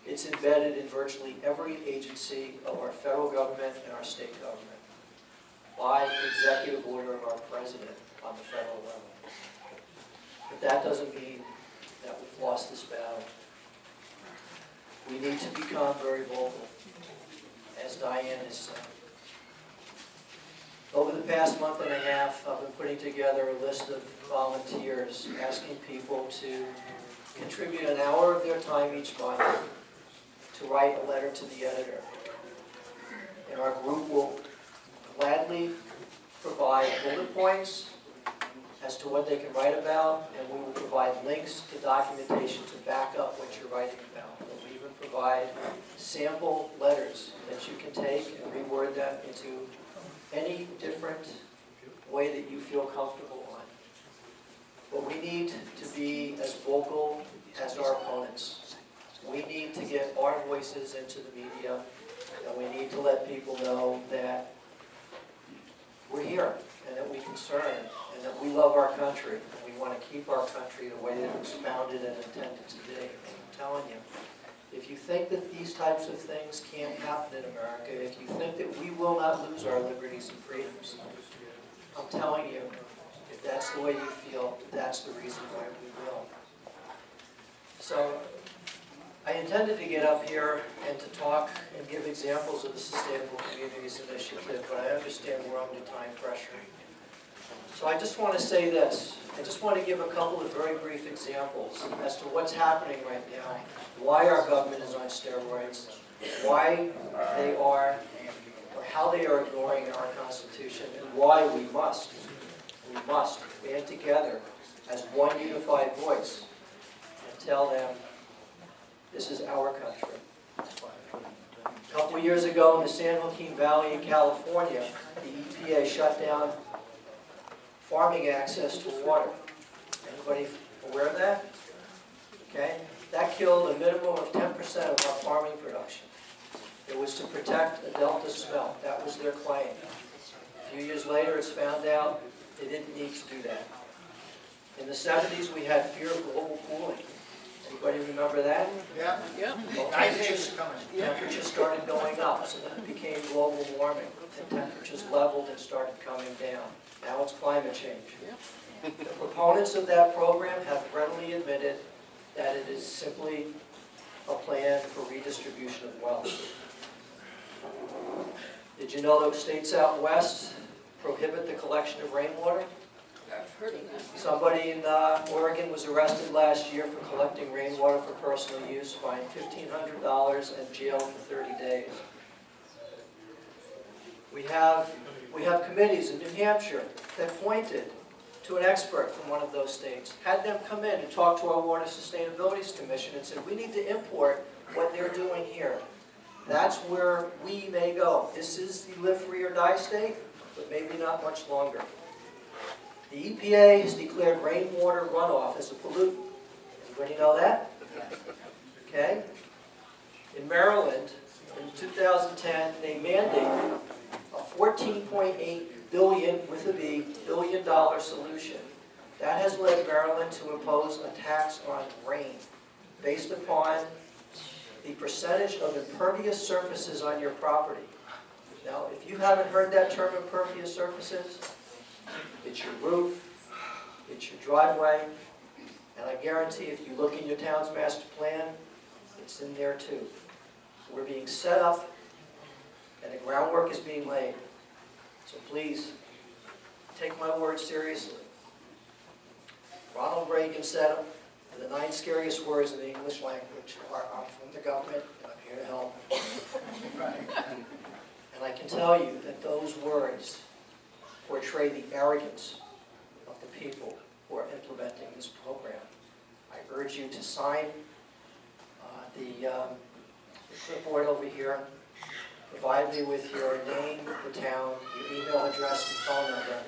it's embedded in virtually every agency of our federal government and our state government by executive order of our president on the federal level. But that doesn't mean that we've lost this battle. We need to become very vocal, as Diane has said. Over the past month and a half, I've been putting together a list of volunteers, asking people to contribute an hour of their time each month to write a letter to the editor. And our group will gladly provide bullet points as to what they can write about, and we will provide links to documentation to back up what you're writing about. We'll even provide sample letters that you can take and reword them into any different way that you feel comfortable on. But we need to be as vocal as our opponents. We need to get our voices into the media, and we need to let people know that we're here, and that we concern, and that we love our country, and we want to keep our country the way that it was founded and intended to be. And I'm telling you, if you think that these types of things can't happen in America, if you think that we will not lose our liberties and freedoms, I'm telling you, if that's the way you feel, that's the reason why we will. So, I intended to get up here and to talk and give examples of the Sustainable Communities Initiative, but I understand we're under time pressure. So I just want to say this. I just want to give a couple of very brief examples as to what's happening right now, why our government is on steroids, why they are, or how they are ignoring our Constitution, and why we must band together as one unified voice and tell them, this is our country. A couple years ago in the San Joaquin Valley in California, the EPA shut down farming access to water. Anybody aware of that? Okay? That killed a minimum of 10% of our farming production. It was to protect a delta smelt. That was their claim. A few years later, it's found out they didn't need to do that. In the 70s, we had fear of global cooling. Anybody remember that? Yeah. Well, temperatures started going up, so then it became global warming, and temperatures leveled and started coming down. Now it's climate change. The proponents of that program have readily admitted that it is simply a plan for redistribution of wealth. Did you know that states out west prohibit the collection of rainwater? Somebody in Oregon was arrested last year for collecting rainwater for personal use, fined $1,500 and jailed for 30 days. We have committees in New Hampshire that pointed to an expert from one of those states, had them come in and talk to our Water Sustainability Commission and said, we need to import what they're doing here. That's where we may go. This is the live free or die state, but maybe not much longer. The EPA has declared rainwater runoff as a pollutant. Anybody know that? Okay. In Maryland, in 2010, they mandated a $14.8 billion, with a B, billion-dollar solution. That has led Maryland to impose a tax on rain based upon the percentage of impervious surfaces on your property. Now, if you haven't heard that term, impervious surfaces, it's your roof, it's your driveway, and I guarantee if you look in your town's master plan, it's in there too. We're being set up, and the groundwork is being laid. So please, take my word seriously. Ronald Reagan said them, and the 9 scariest words in the English language are, I'm from the government, and I'm here to help. And I can tell you that those words portray the arrogance of the people who are implementing this program. I urge you to sign the clipboard over here. Provide me with your name, the town, your email address, and phone number.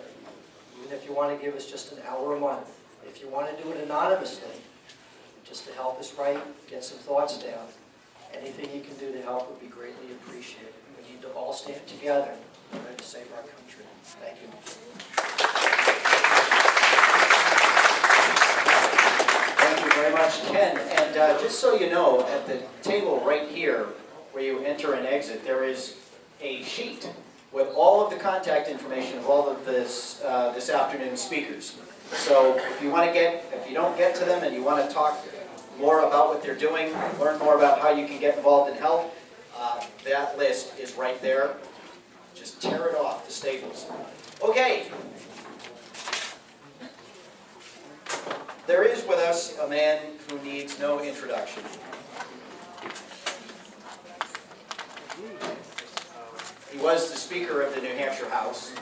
Even if you want to give us just an hour a month. If you want to do it anonymously, just to help us write, get some thoughts down. Anything you can do to help would be greatly appreciated. We need to all stand together in order to save our country. Thank you. Thank you very much, Ken. And just so you know, at the table right here, where you enter and exit, there is a sheet with all of the contact information of all of this afternoon's speakers. So if you don't get to them and you want to talk more about what they're doing, learn more about how you can get involved and help, that list is right there. Just tear it off the staples. Okay. There is with us a man who needs no introduction. He was the Speaker of the New Hampshire House.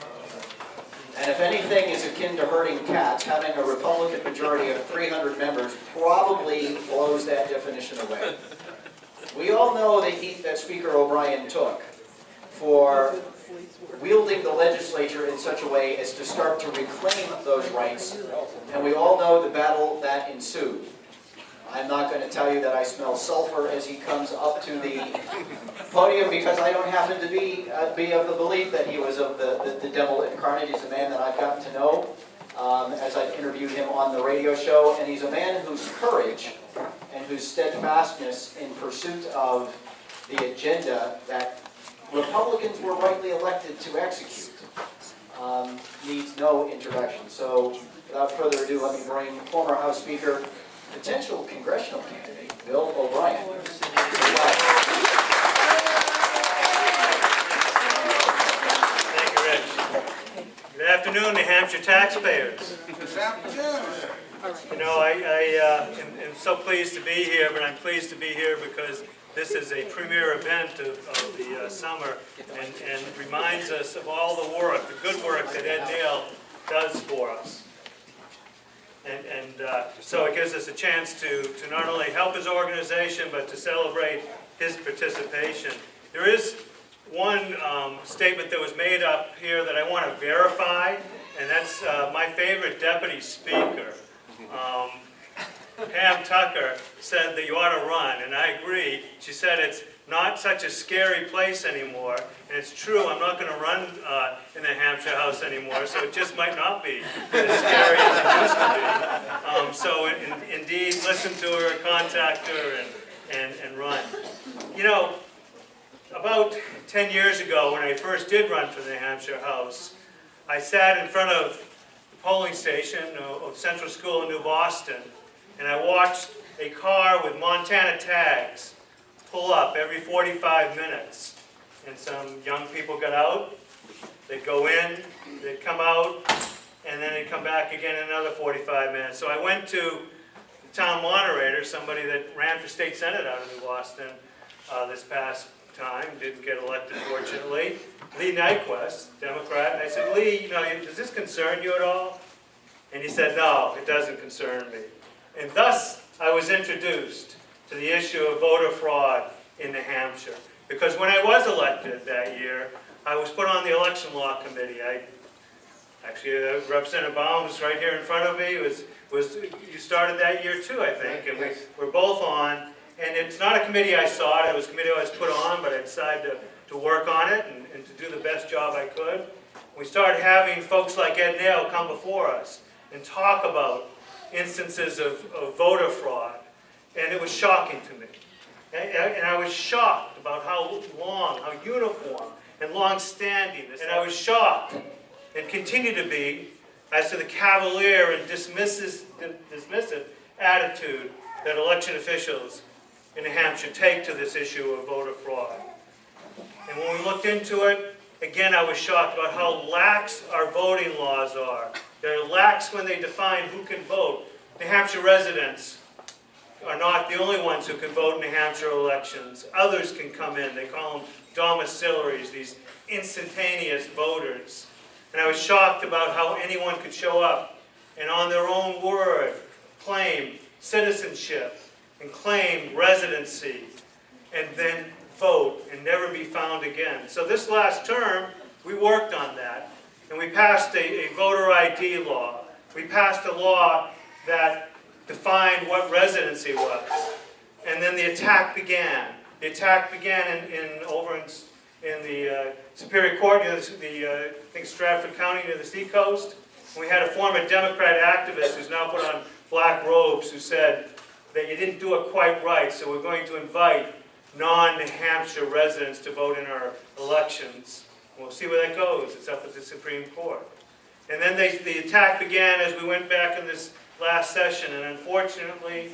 And if anything is akin to herding cats, having a Republican majority of 300 members probably blows that definition away. We all know the heat that Speaker O'Brien took for wielding the legislature in such a way as to start to reclaim those rights, and we all know the battle that ensued. I'm not going to tell you that I smell sulfur as he comes up to the podium, because I don't happen to be of the belief that he was of the devil incarnate. He's a man that I've gotten to know as I've interviewed him on the radio show, and he's a man whose courage and whose steadfastness in pursuit of the agenda that Republicans were rightly elected to execute needs no introduction. So without further ado, let me bring former House Speaker, potential congressional candidate, Bill O'Brien. Thank you, Rich. Good afternoon, New Hampshire taxpayers. Good afternoon. You know, I am so pleased to be here, but I'm pleased to be here because this is a premier event of the summer and reminds us of all the work, the good work that Ed Naile does for us. And so it gives us a chance to not only help his organization, but to celebrate his participation. There is one statement that was made up here that I want to verify, and that's my favorite deputy speaker. Pam Tucker said that you ought to run, and I agree. She said it's not such a scary place anymore, and it's true, I'm not going to run in the Hampshire House anymore, so it just might not be as scary as it used to be. So indeed, listen to her, contact her, and run. You know, about 10 years ago, when I first did run for the Hampshire House, I sat in front of the polling station of Central School in New Boston, and I watched a car with Montana tags pull up every 45 minutes. And some young people got out, they'd go in, they'd come out, and then they'd come back again in another 45 minutes. So I went to the town moderator, somebody that ran for state senate out of New Boston this past time, didn't get elected fortunately, Lee Nyquist, Democrat, and I said, Lee, you know, does this concern you at all? And he said, no, it doesn't concern me. And thus, I was introduced to the issue of voter fraud in New Hampshire. Because when I was elected that year, I was put on the election law committee. Actually, Representative Baum was right here in front of me. You started that year too, I think, and we're both on. And it's not a committee I sought, it was a committee I was put on, but I decided to work on it and to do the best job I could. We started having folks like Ed Naile come before us and talk about instances of voter fraud, and it was shocking to me. And I was shocked about how long, how uniform and long-standing this, and I was shocked and continue to be as to the cavalier and dismissive attitude that election officials in New Hampshire take to this issue of voter fraud. And when we looked into it, again, I was shocked about how lax our voting laws are. They're lax when they define who can vote. New Hampshire residents are not the only ones who can vote in New Hampshire elections. Others can come in. They call them domiciliaries, these instantaneous voters. And I was shocked about how anyone could show up and on their own word claim citizenship and claim residency and then vote and never be found again. So this last term, we worked on that. And we passed a voter ID law. We passed a law that defined what residency was. And then the attack began. The attack began over in the Superior Court, near I think Stratford County, near the seacoast. And we had a former Democrat activist who's now put on black robes who said that you didn't do it quite right, so we're going to invite non-New Hampshire residents to vote in our elections. We'll see where that goes. It's up at the Supreme Court. And then the attack began as we went back in this last session, and unfortunately,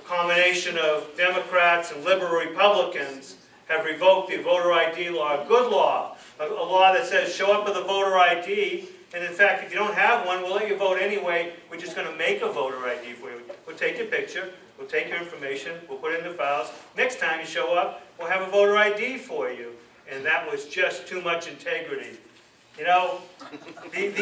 a combination of Democrats and liberal Republicans have revoked the voter ID law, a good law, a law that says show up with a voter ID, and in fact, if you don't have one, we'll let you vote anyway. We're just going to make a voter ID for you. We'll take your picture, we'll take your information, we'll put it in the files. Next time you show up, we'll have a voter ID for you. And that was just too much integrity. You know, these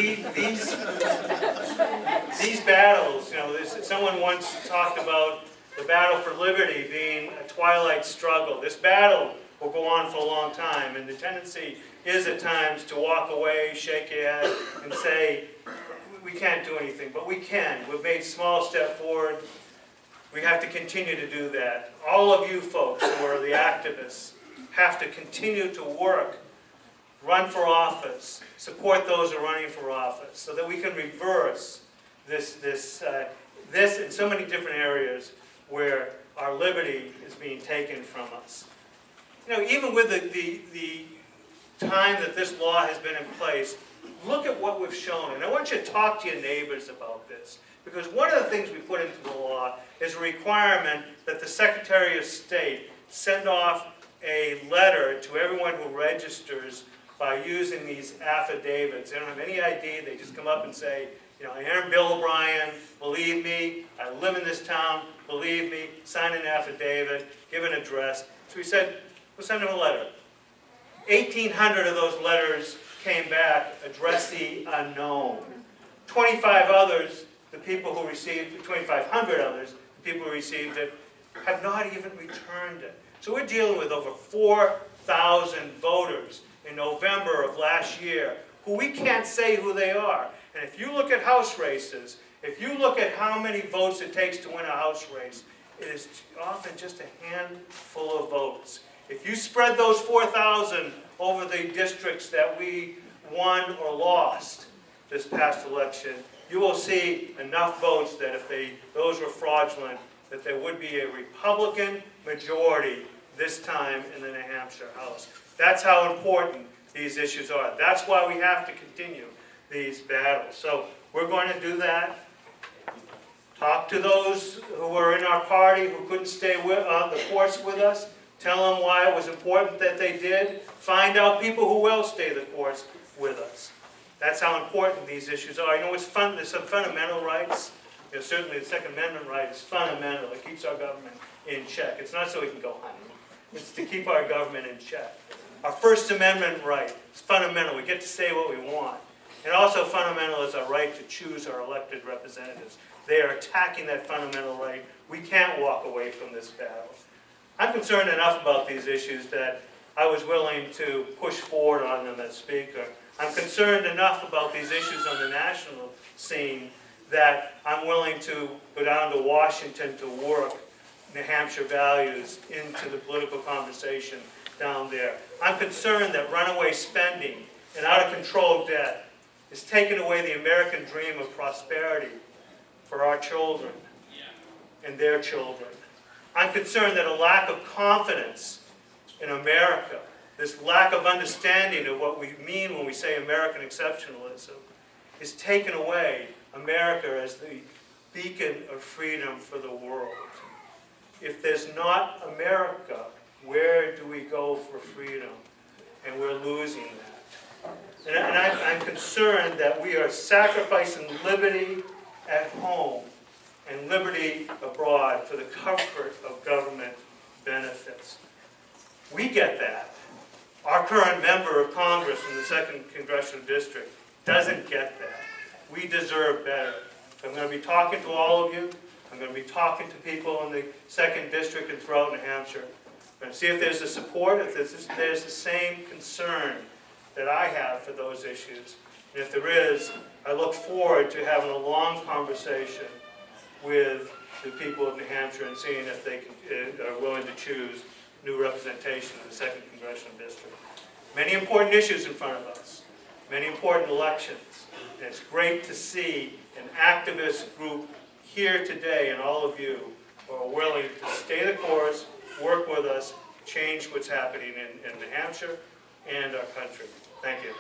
battles, you know, someone once talked about the battle for liberty being a twilight struggle. This battle will go on for a long time, and the tendency is at times to walk away, shake your head, and say, we can't do anything, but we can. We've made small step forward. We have to continue to do that. All of you folks who are the activists have to continue to work, run for office, support those who are running for office, so that we can reverse this in so many different areas where our liberty is being taken from us. You know, even with the time that this law has been in place, look at what we've shown. And I want you to talk to your neighbors about this. Because one of the things we put into the law is a requirement that the Secretary of State send off a letter to everyone who registers by using these affidavits. They don't have any ID. They just come up and say, you know, I am Bill O'Brien, believe me, I live in this town, believe me, sign an affidavit, give an address. So we said, we'll send them a letter. 1,800 of those letters came back, addressee unknown. 25 others, the people who received, 2,500 others, the people who received it, have not even returned it. So we're dealing with over 4,000 voters in November of last year who we can't say who they are. And if you look at House races, if you look at how many votes it takes to win a House race, it is often just a handful of votes. If you spread those 4,000 over the districts that we won or lost this past election, you will see enough votes that if those were fraudulent, that there would be a Republican majority this time in the New Hampshire House. That's how important these issues are. That's why we have to continue these battles. So we're going to do that. Talk to those who were in our party who couldn't stay the course with us. Tell them why it was important that they did. Find out people who will stay the course with us. That's how important these issues are. You know, it's fun. There's some fundamental rights. You know, certainly the Second Amendment right is fundamental. It keeps our government in check. It's not so we can go hunting. It's to keep our government in check. Our First Amendment right is fundamental. We get to say what we want. And also fundamental is our right to choose our elected representatives. They are attacking that fundamental right. We can't walk away from this battle. I'm concerned enough about these issues that I was willing to push forward on them as Speaker. I'm concerned enough about these issues on the national scene that I'm willing to go down to Washington to work New Hampshire values into the political conversation down there. I'm concerned that runaway spending and out-of-control debt is taking away the American dream of prosperity for our children and their children. I'm concerned that a lack of confidence in America, this lack of understanding of what we mean when we say American exceptionalism, is taking away America as the beacon of freedom for the world. If there's not America, where do we go for freedom? And we're losing that. And I'm concerned that we are sacrificing liberty at home and liberty abroad for the comfort of government benefits. We get that. Our current member of Congress from the 2nd Congressional District doesn't get that. We deserve better. So I'm going to be talking to all of you. I'm going to be talking to people in the 2nd District and throughout New Hampshire. I'm going to see if there's a support, if there's the same concern that I have for those issues. And if there is, I look forward to having a long conversation with the people of New Hampshire and seeing if they are willing to choose new representation in the 2nd Congressional District. Many important issues in front of us, many important elections, and it's great to see an activist group here today and all of you who are willing to stay the course, work with us, change what's happening in New Hampshire and our country. Thank you.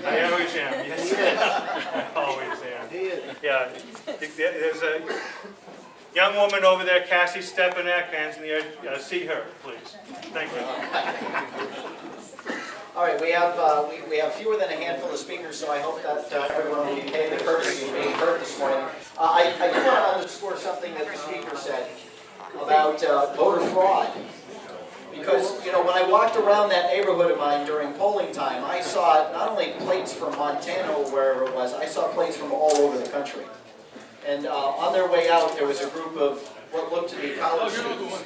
I always am, yes. Always am. Yeah. There's a young woman over there, Cassie Stepanek, hands in the air. See her, please. Thank you. All right, we have fewer than a handful of speakers, so I hope that everyone will pay the courtesy of being heard this morning. I do want to underscore something that the speaker said about voter fraud. Because, you know, when I walked around that neighborhood of mine during polling time, I saw not only plates from Montana or wherever it was, I saw plates from all over the country. And on their way out, there was a group of what looked to be college students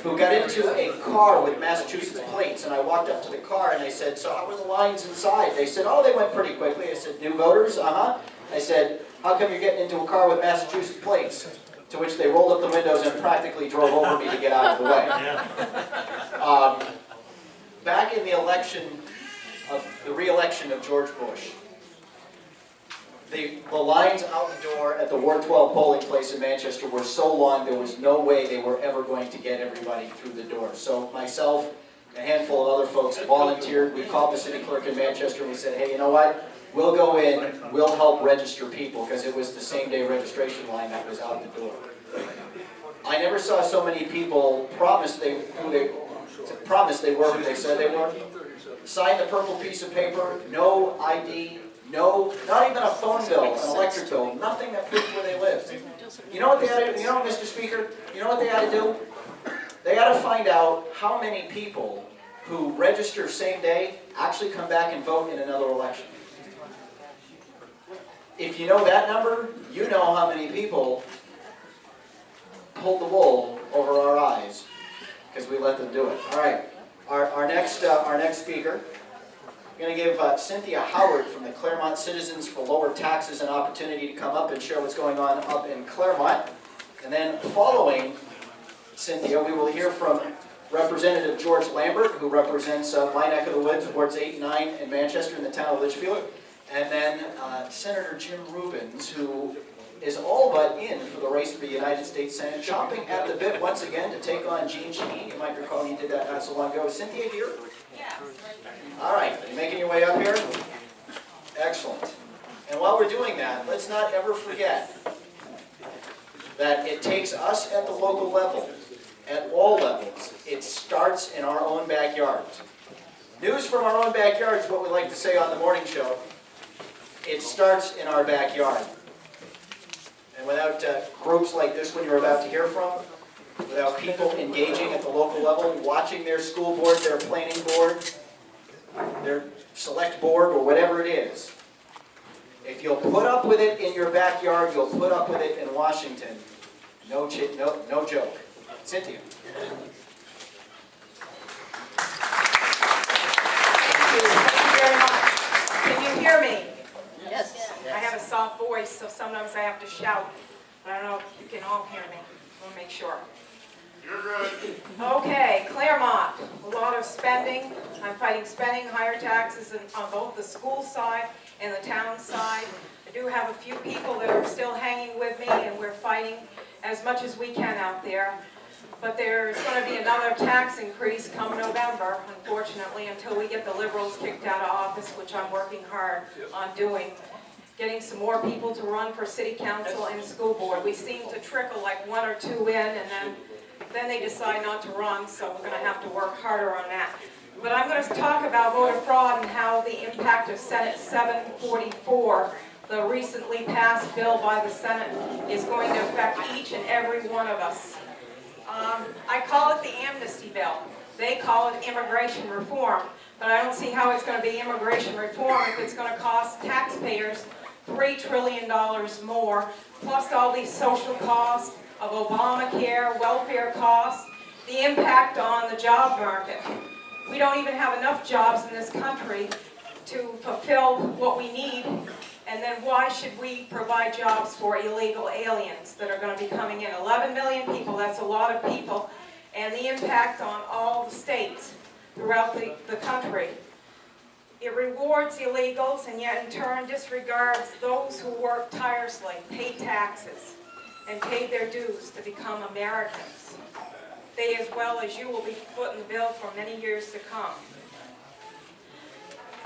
who got into a car with Massachusetts plates. And I walked up to the car and I said, so how were the lines inside? They said, oh, they went pretty quickly. I said, new voters? Uh-huh. I said, how come you're getting into a car with Massachusetts plates? To which they rolled up the windows and practically drove over me to get out of the way. Back in the re-election of George Bush, the lines out the door at the Ward 12 polling place in Manchester were so long there was no way they were ever going to get everybody through the door. So myself, a handful of other folks volunteered. We called the city clerk in Manchester and we said, hey, you know what? We'll go in, we'll help register people, because it was the same day registration line that was out the door. I never saw so many people promise they were who they said they were. Sign the purple piece of paper, no ID, no, not even a phone bill, an electric bill, nothing that proved where they lived. You know what they had to do? You know, Mr. Speaker, you know what they had to do? They had to find out how many people who register same day actually come back and vote in another election. If you know that number, you know how many people pulled the wool over our eyes because we let them do it. All right, our next speaker, I'm going to give Cynthia Howard from the Claremont Citizens for Lower Taxes an opportunity to come up and share what's going on up in Claremont. And then following Cynthia, we will hear from Representative George Lambert, who represents my neck of the woods, Wards 8 and 9 in Manchester in the town of Litchfield. And then Senator Jim Rubens, who is all but in for the race for the United States Senate, chomping at the bit once again to take on Jean Shaheen. You might recall he did that not so long ago. Is Cynthia here? Yeah. All right, you making your way up here? Excellent. And while we're doing that, let's not ever forget that it takes us at the local level, at all levels. It starts in our own backyards. News from our own backyard is what we like to say on the morning show. It starts in our backyard. And without groups like this one you're about to hear from, without people engaging at the local level, watching their school board, their planning board, their select board, or whatever it is, if you'll put up with it in your backyard, you'll put up with it in Washington. No joke. Cynthia. Thank you very much. Can you hear me? Yes. I have a soft voice, so sometimes I have to shout. I don't know if you can all hear me. We'll make sure. You're good. Okay, Claremont. A lot of spending. I'm fighting spending, higher taxes on both the school side and the town side. I do have a few people that are still hanging with me, and we're fighting as much as we can out there. But there's going to be another tax increase come November, unfortunately, until we get the Liberals kicked out of office, which I'm working hard on doing. Getting some more people to run for city council and school board. We seem to trickle like one or two in, and then they decide not to run, so we're going to have to work harder on that. But I'm going to talk about voter fraud and how the impact of Senate 744, the recently passed bill by the Senate, is going to affect each and every one of us. I call it the amnesty bill. They call it immigration reform, but I don't see how it's going to be immigration reform if it's going to cost taxpayers $3 trillion more, plus all these social costs of Obamacare, welfare costs, the impact on the job market. We don't even have enough jobs in this country to fulfill what we need, and then why should we provide jobs for illegal aliens that are going to be coming in? 11 million people, that's a lot of people, and the impact on all the states throughout the country. It rewards illegals and yet in turn disregards those who work tirelessly, pay taxes, and pay their dues to become Americans. They, as well as you, will be footing the bill for many years to come.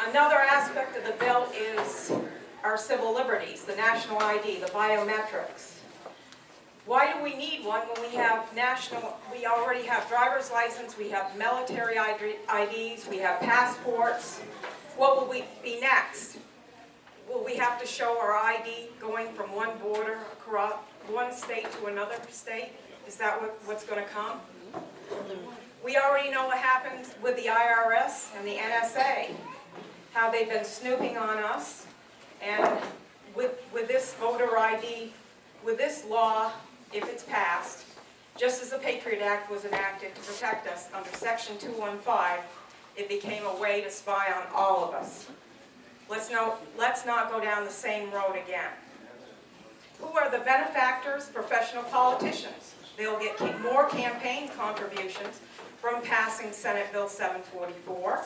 Another aspect of the bill is our civil liberties, the national ID, the biometrics. Why do we need one when we already have driver's license, we have military IDs, we have passports? What will we be next? Will we have to show our ID going from one border across one state to another state? Is that what's going to come? We already know what happened with the IRS and the NSA, how they've been snooping on us. And with this voter ID, with this law, if it's passed, Just as the Patriot Act was enacted to protect us under Section 215, it became a way to spy on all of us. Let's not go down the same road again. Who are the benefactors? Professional politicians. They'll get more campaign contributions from passing Senate Bill 744.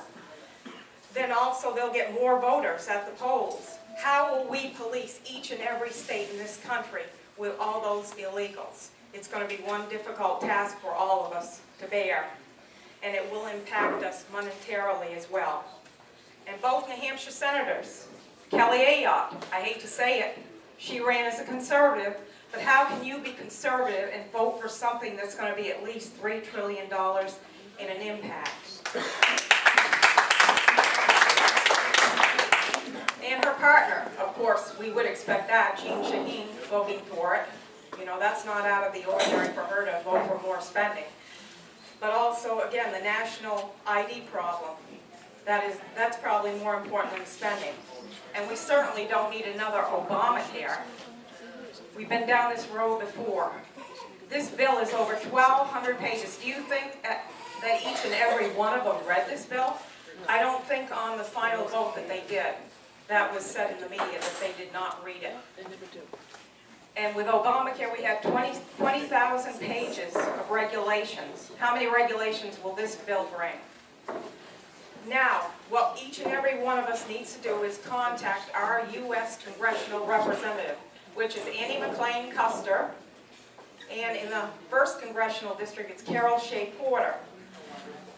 Then also they'll get more voters at the polls. How will we police each and every state in this country with all those illegals? It's going to be one difficult task for all of us to bear, and it will impact us monetarily as well. And both New Hampshire senators, Kelly Ayotte, I hate to say it, she ran as a conservative, but how can you be conservative and vote for something that's going to be at least $3 trillion in an impact? And her partner, of course, we would expect that, Jean Shaheen, voting for it. You know, that's not out of the ordinary for her to vote for more spending. But also, again, the national ID problem. That's probably more important than spending. And we certainly don't need another Obamacare. We've been down this road before. This bill is over 1,200 pages. Do you think that each and every one of them read this bill? I don't think on the final vote that they did. That was said in the media that they did not read it. And with Obamacare, we have 20,000 pages of regulations. How many regulations will this bill bring? Now, what each and every one of us needs to do is contact our U.S. Congressional Representative, which is Annie McLean Custer, and in the 1st Congressional District, it's Carol Shea Porter.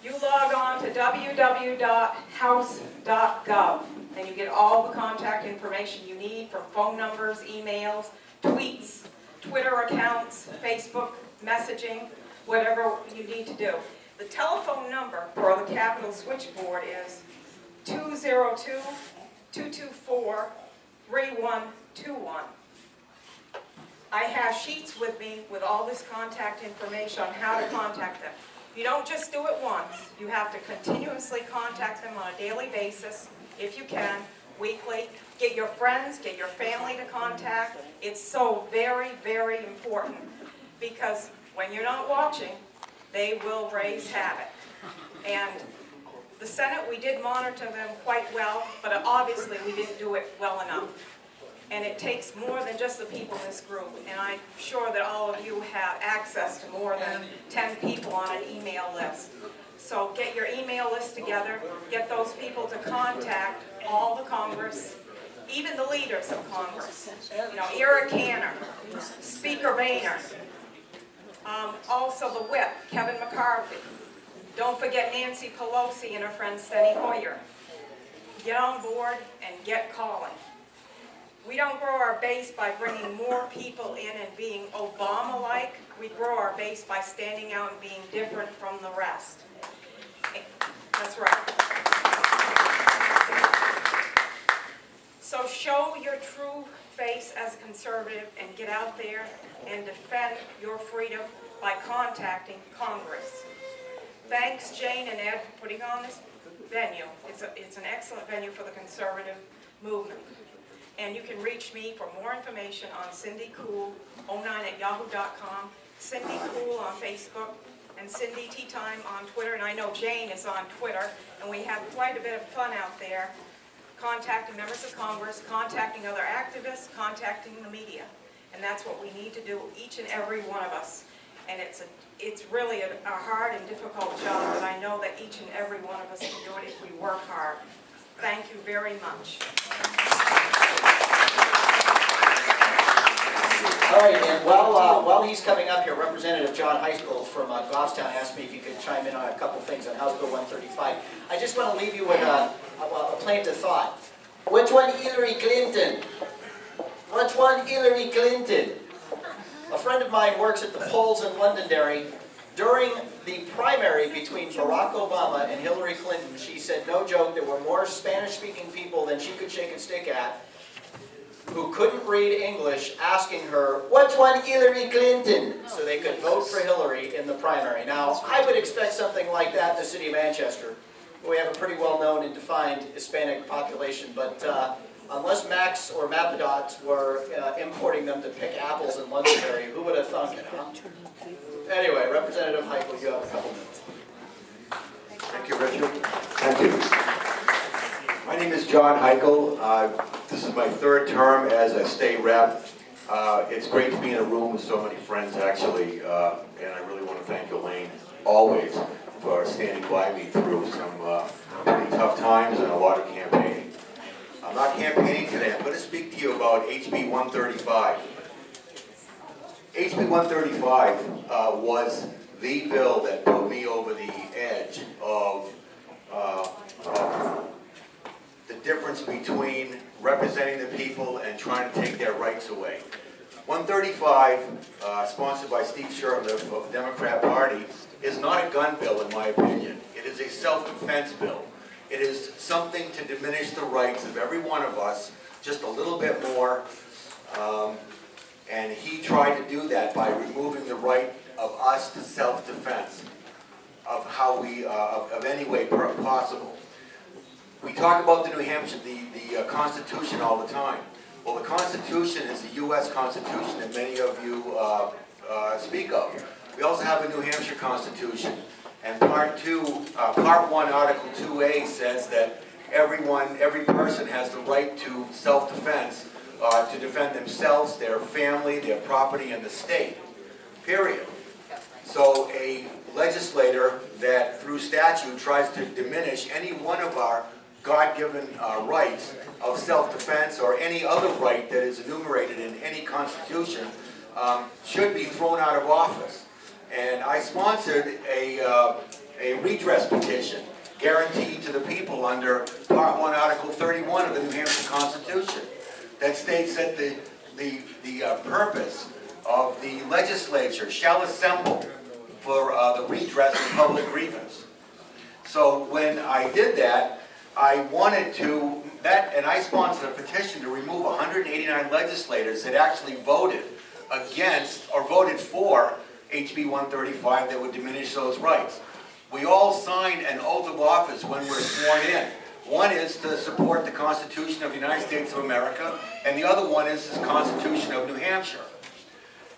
You log on to www.house.gov, and you get all the contact information you need, from phone numbers, emails, tweets, Twitter accounts, Facebook messaging, whatever you need to do. The telephone number for the Capitol switchboard is 202-224-3121. I have sheets with me with all this contact information on how to contact them. You don't just do it once. You have to continuously contact them on a daily basis, if you can, weekly. Get your friends, get your family to contact. It's so very, very important, because when you're not watching, they will raise havoc. And the Senate, we did monitor them quite well, but obviously we didn't do it well enough. And it takes more than just the people in this group. And I'm sure that all of you have access to more than 10 people on an email list. So get your email list together, get those people to contact all the Congress, even the leaders of Congress. You know, Eric Canner, Speaker Boehner, also the whip, Kevin McCarthy. Don't forget Nancy Pelosi and her friend Steny Hoyer. Get on board and get calling. We don't grow our base by bringing more people in and being Obama-like. We grow our base by standing out and being different from the rest. That's right. So show your true face as a conservative and get out there and defend your freedom by contacting Congress. Thanks, Jane and Ed, for putting on this venue. It's an excellent venue for the conservative movement. And you can reach me for more information on cindycool09@yahoo.com, Cindy Cool on Facebook, and Cindy Tea Time on Twitter. And I know Jane is on Twitter, and we have quite a bit of fun out there, contacting members of Congress, contacting other activists, contacting the media. And that's what we need to do, each and every one of us. And it's really a hard and difficult job, but I know that each and every one of us can do it if we work hard. Thank you very much. All right, and while he's coming up here, Representative John Heiskell from Goffstown asked me if you could chime in on a couple things on House Bill 135. I just want to leave you with a plaintive thought. Which one Hillary Clinton? Which one Hillary Clinton? A friend of mine works at the polls in Londonderry. During the primary between Barack Obama and Hillary Clinton, she said, no joke, there were more Spanish-speaking people than she could shake a stick at who couldn't read English asking her, which one Hillary Clinton? So they could vote for Hillary in the primary. Now, I would expect something like that in the city of Manchester. We have a pretty well-known and defined Hispanic population, but unless Max or Mappadot were importing them to pick apples in Londonderry, who would have thunk it, huh? Anyway, Representative Heichel, you have a couple minutes. Thank you, Richard. Thank you. My name is John Heichel. This is my third term as a state rep. It's great to be in a room with so many friends, actually, and I really want to thank Elaine always for standing by me through some pretty tough times and a lot of campaigning. I'm not campaigning today. I'm going to speak to you about HB 135. HB 135 was the bill that put me over the edge of the difference between representing the people and trying to take their rights away. 135, sponsored by Steve Shirtliff of the Democrat Party, is not a gun bill in my opinion. It is a self-defense bill. It is something to diminish the rights of every one of us just a little bit more. And he tried to do that by removing the right of us to self-defense of how we, of any way possible. We talk about the New Hampshire, the Constitution all the time. Well, the Constitution is the U.S. Constitution that many of you speak of. We also have a New Hampshire Constitution, and Part 1, Article 2A says that every person has the right to self-defense, to defend themselves, their family, their property, and the state, period. So a legislator that through statute tries to diminish any one of our God-given rights of self-defense or any other right that is enumerated in any constitution should be thrown out of office. And I sponsored a redress petition guaranteed to the people under Part 1, Article 31 of the New Hampshire Constitution that states that the purpose of the legislature shall assemble for the redress of public grievance. So when I did that, I wanted to, and I sponsored a petition to remove 189 legislators that actually voted against or voted for HB 135 that would diminish those rights. We all sign an oath of office when we're sworn in. One is to support the Constitution of the United States of America, and the other one is the Constitution of New Hampshire.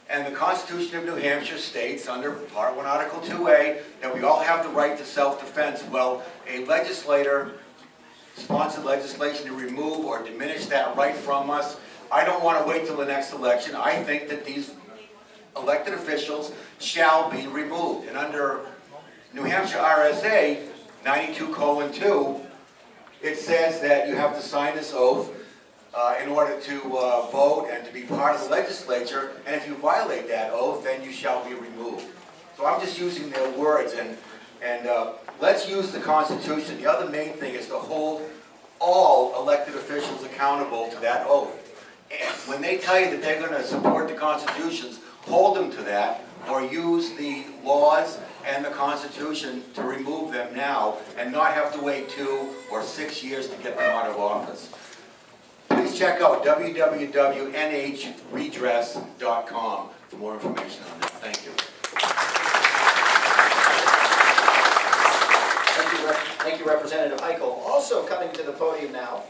And the Constitution of New Hampshire states under Part 1, Article 2A, that we all have the right to self-defense. Well, a legislator sponsored legislation to remove or diminish that right from us. I don't want to wait till the next election. I think that these elected officials shall be removed. And under New Hampshire RSA 92:2, it says that you have to sign this oath in order to vote and to be part of the legislature, and if you violate that oath, then you shall be removed. So I'm just using their words, and let's use the Constitution. The other main thing is to hold all elected officials accountable to that oath. And when they tell you that they're going to support the Constitutions, hold them to that, or use the laws and the Constitution to remove them now and not have to wait 2 or 6 years to get them out of office. Please check out www.nhredress.com for more information on that. Thank you. Thank you, Representative Heichel. Also coming to the podium now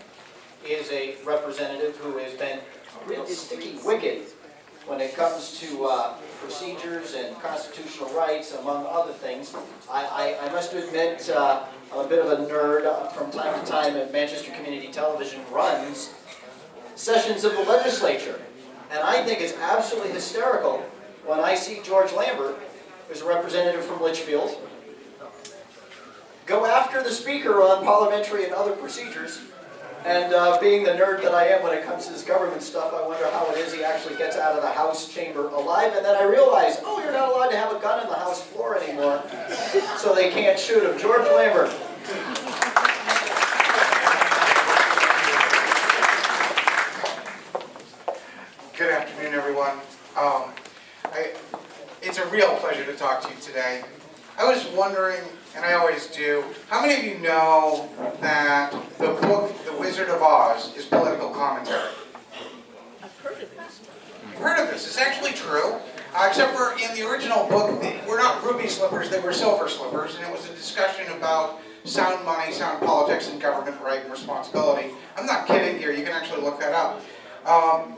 is a representative who has been a real sticky wicket when it comes to procedures and constitutional rights, among other things. I must admit, I'm a bit of a nerd. From time to time at Manchester Community Television runs sessions of the legislature. And I think it's absolutely hysterical when I see George Lambert, who's a representative from Litchfield, go after the speaker on parliamentary and other procedures. And being the nerd that I am when it comes to this government stuff, I wonder how it is he actually gets out of the House chamber alive. And then I realize, oh, you're not allowed to have a gun on the House floor anymore, so they can't shoot him. George Lambert. Good afternoon, everyone. It's a real pleasure to talk to you today. I was wondering, and I always do, how many of you know that the book, The Wizard of Oz, is political commentary? I've heard of this. You've heard of this. It's actually true. Except for in the original book, they were not ruby slippers, they were silver slippers, and it was a discussion about sound money, sound politics, and government right and responsibility. I'm not kidding here, you can actually look that up.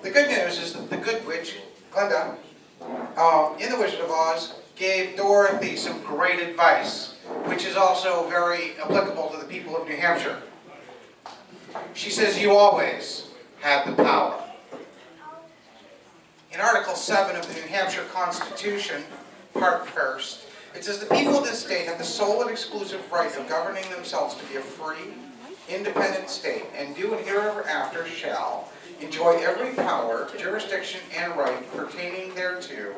The good news is that the good witch, Glenda, in The Wizard of Oz, gave Dorothy some great advice, which is also very applicable to the people of New Hampshire. She says, you always had the power. In Article 7 of the New Hampshire Constitution, Part 1st, it says, the people of this state have the sole and exclusive right of governing themselves to be a free, independent state, and do and hereafter shall enjoy every power, jurisdiction, and right pertaining thereto,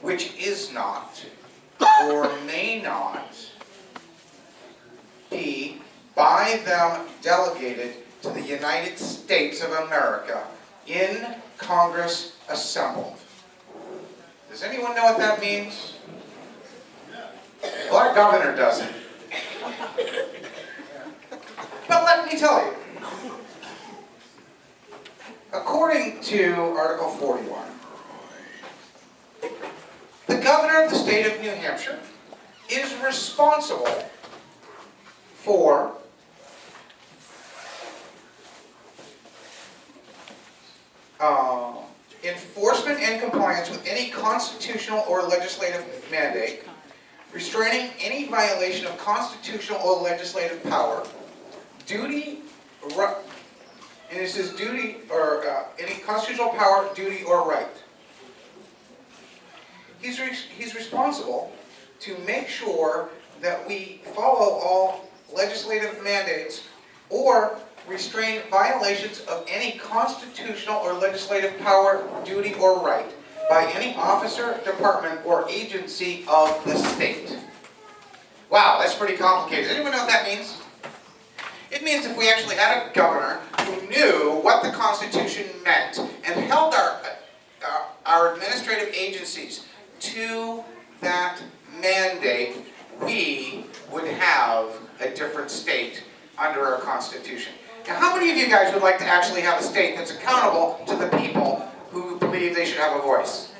which is not, or may not, be by them delegated to the United States of America in Congress assembled. Does anyone know what that means? Well, our governor doesn't. But let me tell you, according to Article 41, the governor of the state of New Hampshire is responsible for enforcement and compliance with any constitutional or legislative mandate, restraining any violation of constitutional or legislative power, duty, and it says duty, or any constitutional power, duty, or right. He's responsible to make sure that we follow all legislative mandates or restrain violations of any constitutional or legislative power, duty, or right by any officer, department, or agency of the state. Wow, that's pretty complicated. Does anyone know what that means? It means if we actually had a governor who knew what the Constitution meant and held our administrative agencies to that mandate, we would have a different state under our Constitution. Now, how many of you guys would like to actually have a state that's accountable to the people who believe they should have a voice?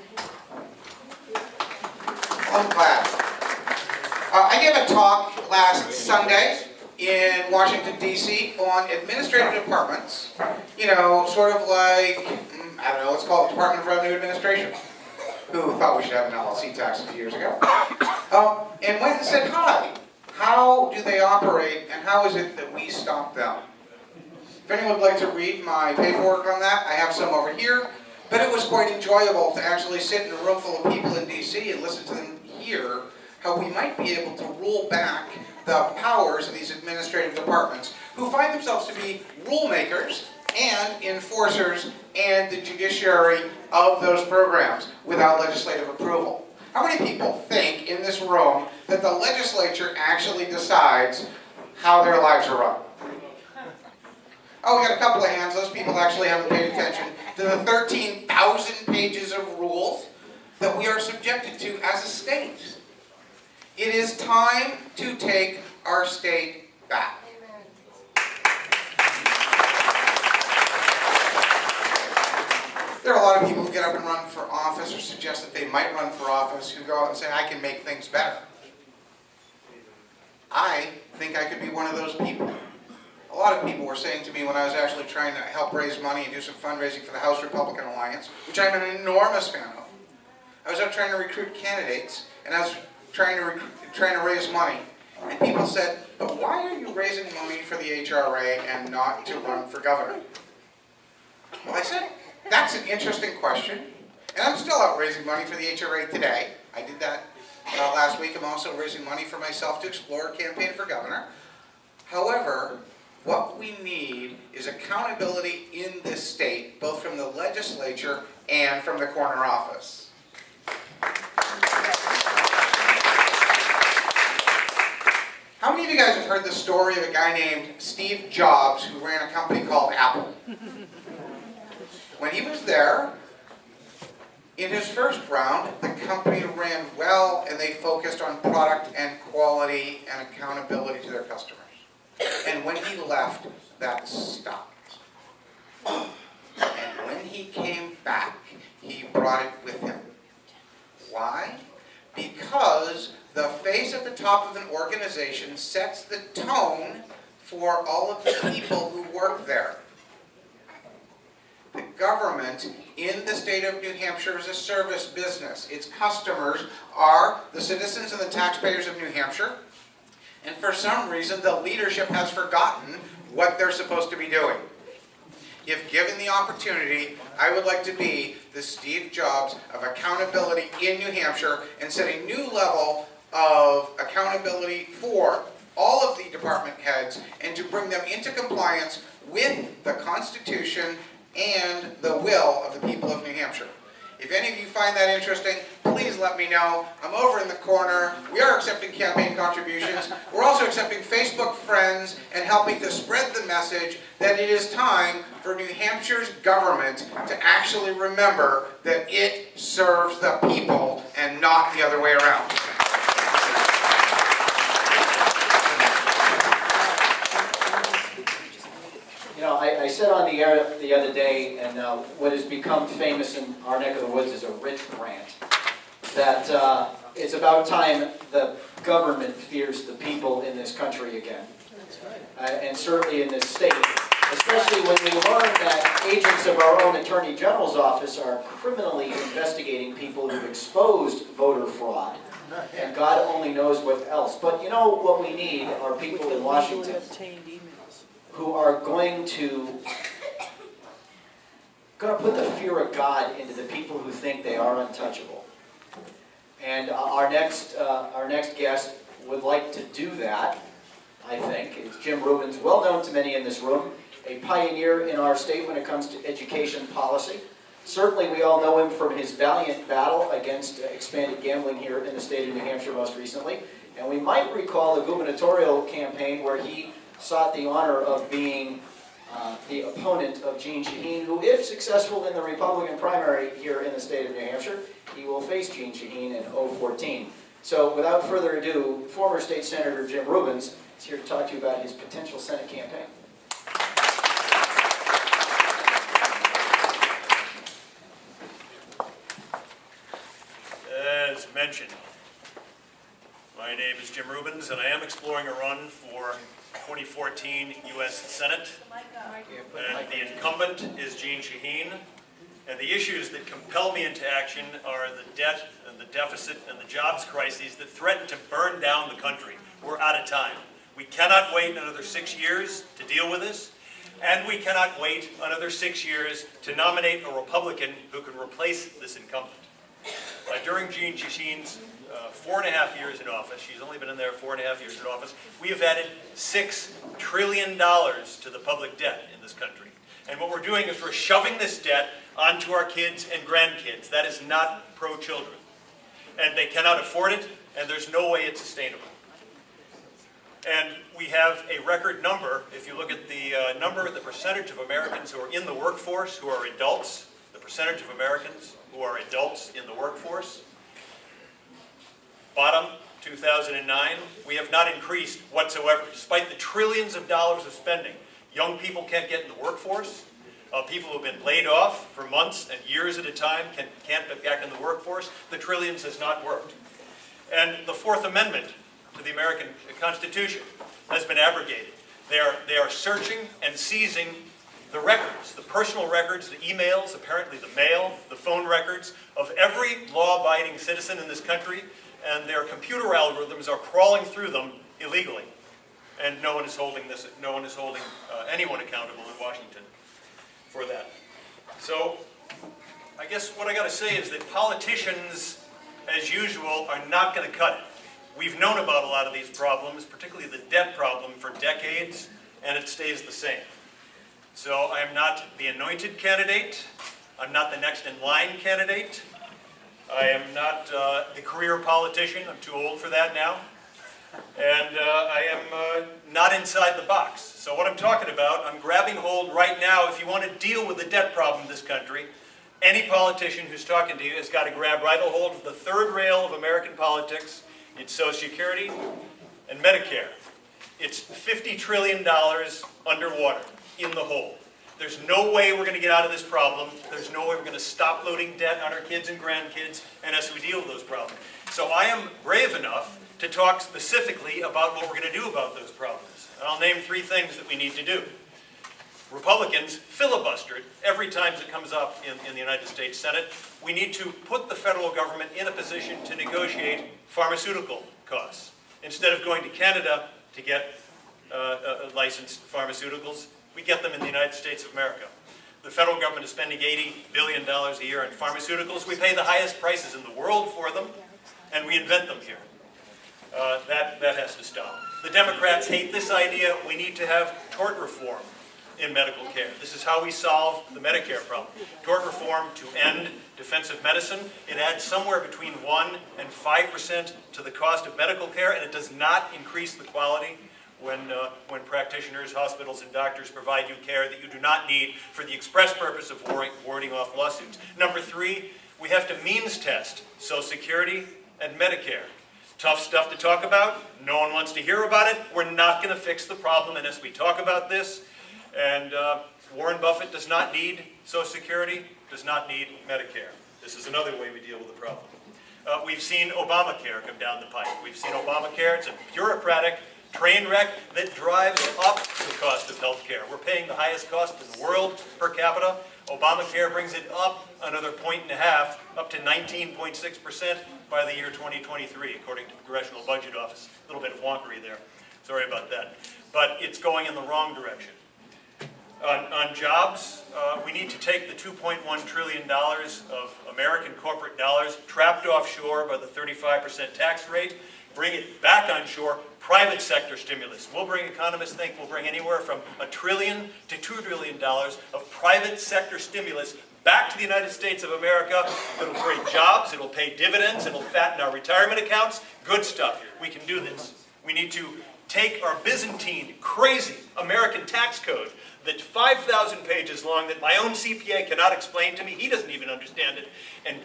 I'm glad. I gave a talk last Sunday in Washington, D.C. on administrative departments. You know, sort of like, I don't know, let's call it Department of Revenue Administration, who thought we should have an LLC tax a few years ago. And went and said, hi, how do they operate and how is it that we stop them? If anyone would like to read my paperwork on that, I have some over here. But it was quite enjoyable to actually sit in a room full of people in D.C. and listen to them hear how we might be able to roll back the powers of these administrative departments who find themselves to be rule makers and enforcers and the judiciary of those programs without legislative approval. How many people think in this room that the legislature actually decides how their lives are run? Oh, we got a couple of hands. Those people actually haven't paid attention to the 13,000 pages of rules that we are subjected to as a state. It is time to take our state back. There are a lot of people who get up and run for office or suggest that they might run for office who go out and say, I can make things better. I think I could be one of those people. A lot of people were saying to me when I was actually trying to help raise money and do some fundraising for the House Republican Alliance, which I'm an enormous fan of. I was out trying to recruit candidates, and I was trying to raise money. And people said, but why are you raising money for the HRA and not to run for governor? Well, I said, that's an interesting question. And I'm still out raising money for the HRA today. I did that last week. I'm also raising money for myself to explore a campaign for governor. However, what we need is accountability in this state, both from the legislature and from the corner office. How many of you guys have heard the story of a guy named Steve Jobs who ran a company called Apple? When he was there, in his first round, the company ran well and they focused on product and quality and accountability to their customers. And when he left, that stopped. And when he came back, he brought it with him. Why? Because the face at the top of an organization sets the tone for all of the people who work there. The government in the state of New Hampshire is a service business. Its customers are the citizens and the taxpayers of New Hampshire. And for some reason, the leadership has forgotten what they're supposed to be doing. If given the opportunity, I would like to be the Steve Jobs of accountability in New Hampshire and set a new level of accountability for all of the department heads and to bring them into compliance with the Constitution and the will of the people of New Hampshire. If any of you find that interesting, please let me know. I'm over in the corner. We are accepting campaign contributions. We're also accepting Facebook friends and helping to spread the message that it is time for New Hampshire's government to actually remember that it serves the people and not the other way around. You know, I said on the air the other day, and what has become famous in our neck of the woods is a rich grant, that it's about time the government fears the people in this country again. And certainly in this state, especially when we learn that agents of our own Attorney General's office are criminally investigating people who've exposed voter fraud. And God only knows what else. But you know what we need are people in Washington who are going to put the fear of God into the people who think they are untouchable. And our next guest would like to do that, I think. It's Jim Rubens, well known to many in this room, a pioneer in our state when it comes to education policy. Certainly we all know him from his valiant battle against expanded gambling here in the state of New Hampshire most recently. And we might recall a gubernatorial campaign where he sought the honor of being the opponent of Jeanne Shaheen, who, if successful in the Republican primary here in the state of New Hampshire, he will face Jeanne Shaheen in 2014. So without further ado, former State Senator Jim Rubens is here to talk to you about his potential Senate campaign. As mentioned, my name is Jim Rubens, and I am exploring a run for 2014 U.S. Senate. And the incumbent is Jeanne Shaheen. And the issues that compel me into action are the debt and the deficit and the jobs crises that threaten to burn down the country. We're out of time. We cannot wait another 6 years to deal with this. And we cannot wait another 6 years to nominate a Republican who can replace this incumbent. During Jeanne Shaheen's 4.5 years in office, she's only been in there 4.5 years in office, we have added $6 trillion to the public debt in this country. And what we're doing is we're shoving this debt onto our kids and grandkids. That is not pro-children. And they cannot afford it, and there's no way it's sustainable. And we have a record number, if you look at the percentage of Americans who are in the workforce, who are adults, the percentage of Americans who are adults in the workforce. Bottom, 2009, we have not increased whatsoever, despite the trillions of dollars of spending. Young people can't get in the workforce. People who have been laid off for months and years at a time can't get back in the workforce. The trillions has not worked. And the Fourth Amendment to the American Constitution has been abrogated. They are searching and seizing the records, the personal records, the emails, apparently the mail, the phone records of every law-abiding citizen in this country, and their computer algorithms are crawling through them illegally. And no one is holding anyone accountable in Washington for that. So I guess what I got to say is that politicians, as usual, are not going to cut it. We've known about a lot of these problems, particularly the debt problem, for decades, and it stays the same. So I am not the anointed candidate. I'm not the next in line candidate. I am not the career politician. I'm too old for that now. And I am not inside the box. So what I'm talking about, I'm grabbing hold right now. If you want to deal with the debt problem in this country, any politician who's talking to you has got to grab right a hold of the third rail of American politics. It's Social Security and Medicare. It's $50 trillion underwater, in the hole. There's no way we're going to get out of this problem. There's no way we're going to stop loading debt on our kids and grandkids and as we deal with those problems. So I am brave enough to talk specifically about what we're going to do about those problems. And I'll name 3 things that we need to do. Republicans filibuster it every time it comes up in the United States Senate. We need to put the federal government in a position to negotiate pharmaceutical costs. Instead of going to Canada to get licensed pharmaceuticals, we get them in the United States of America. The federal government is spending $80 billion a year on pharmaceuticals. We pay the highest prices in the world for them, and we invent them here. That has to stop. The Democrats hate this idea. We need to have tort reform in medical care. This is how we solve the Medicare problem. Tort reform to end defensive medicine. It adds somewhere between 1% and 5% to the cost of medical care, and it does not increase the quality when practitioners, hospitals, and doctors provide you care that you do not need for the express purpose of warding off lawsuits. Number 3, we have to means test Social Security and Medicare. Tough stuff to talk about. No one wants to hear about it. We're not going to fix the problem unless we talk about this. And Warren Buffett does not need Social Security, does not need Medicare. This is another way we deal with the problem. We've seen Obamacare come down the pipe. We've seen Obamacare. It's a bureaucratic train wreck that drives up the cost of health care. We're paying the highest cost in the world per capita. Obamacare brings it up another 1.5 points, up to 19.6% by the year 2023, according to the Congressional Budget Office. A little bit of wonkery there. Sorry about that. But it's going in the wrong direction. On jobs, we need to take the $2.1 trillion of American corporate dollars trapped offshore by the 35% tax rate, bring it back onshore, private sector stimulus. Economists think we'll bring anywhere from $1 trillion to $2 trillion of private sector stimulus back to the United States of America. It'll create jobs, it'll pay dividends, it'll fatten our retirement accounts. Good stuff. We can do this. We need to take our Byzantine, crazy American tax code that's 5,000 pages long that my own CPA cannot explain to me, he doesn't even understand it,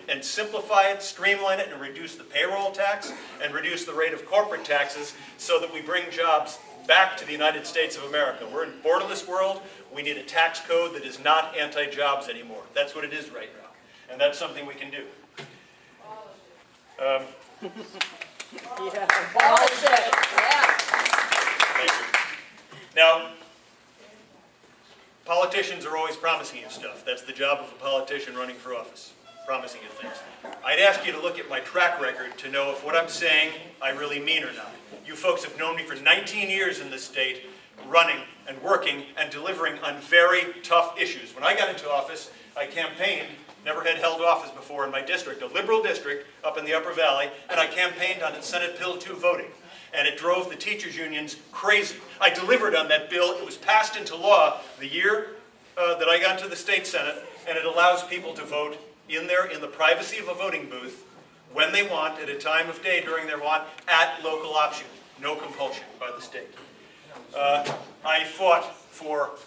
and simplify it, streamline it, and reduce the payroll tax, and reduce the rate of corporate taxes so that we bring jobs back to the United States of America. We're in a borderless world. We need a tax code that is not anti-jobs anymore. That's what it is right now. And that's something we can do. Thank you. Now, politicians are always promising you stuff. That's the job of a politician running for office, promising you things. I'd ask you to look at my track record to know if what I'm saying I really mean or not. You folks have known me for 19 years in this state, running and working and delivering on very tough issues. When I got into office, I campaigned, never had held office before in my district, a liberal district up in the Upper Valley, and I campaigned on Senate Bill 2 voting. And it drove the teachers' unions crazy. I delivered on that bill. It was passed into law the year that I got to the state Senate, and it allows people to vote in the privacy of a voting booth when they want, at a time of day during their want, at local option. No compulsion by the state. I fought for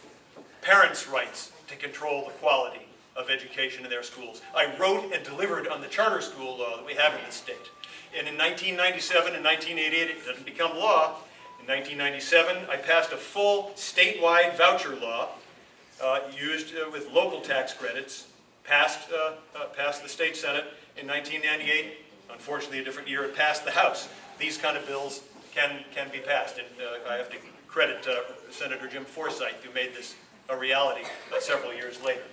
parents' rights to control the quality of education in their schools. I wrote and delivered on the charter school law that we have in this state. And in 1997 and 1988, it didn't become law. In 1997, I passed a full statewide voucher law used with local tax credits, passed the state Senate. In 1998, unfortunately a different year, it passed the House. These kind of bills can be passed, and I have to credit Senator Jim Forsyth, who made this a reality several years later.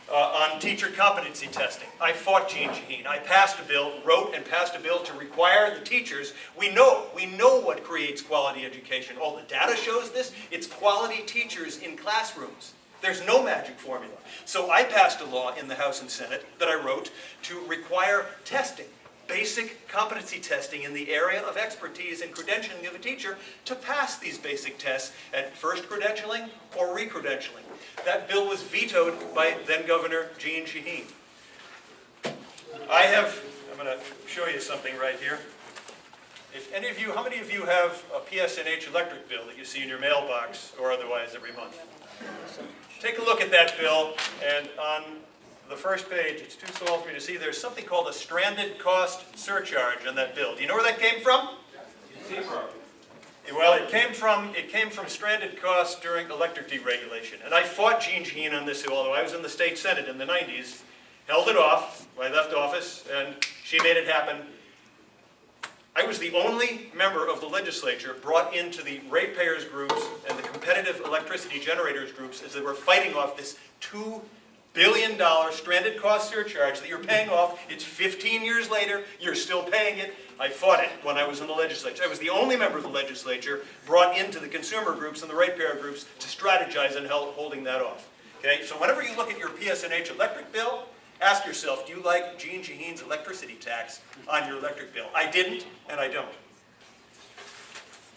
On teacher competency testing, I fought Jeanne Shaheen. I passed a bill, wrote and passed a bill to require the teachers. We know what creates quality education. All the data shows this. It's quality teachers in classrooms. There's no magic formula. So I passed a law in the House and Senate that I wrote to require testing, basic competency testing in the area of expertise and credentialing of a teacher to pass these basic tests at first credentialing or re-credentialing. That bill was vetoed by then-Governor Jeanne Shaheen. I'm going to show you something right here. If any of you, how many of you have a PSNH electric bill that you see in your mailbox or otherwise every month? Take a look at that bill, and on the first page, it's too small for me to see, there's something called a stranded cost surcharge on that bill. Do you know where that came from? Well, it came from stranded costs during electric deregulation. And I fought Jeanne Shaheen on this, although I was in the state Senate in the 90s, held it off. I left office, and she made it happen. I was the only member of the legislature brought into the ratepayers groups and the competitive electricity generators groups as they were fighting off this $2 billion stranded cost surcharge that you're paying off. It's 15 years later, you're still paying it. I fought it when I was in the legislature. I was the only member of the legislature brought into the consumer groups and the ratepayer groups to strategize on holding that off. Okay, so whenever you look at your PSNH electric bill, ask yourself, do you like Gene Shaheen's electricity tax on your electric bill? I didn't, and I don't.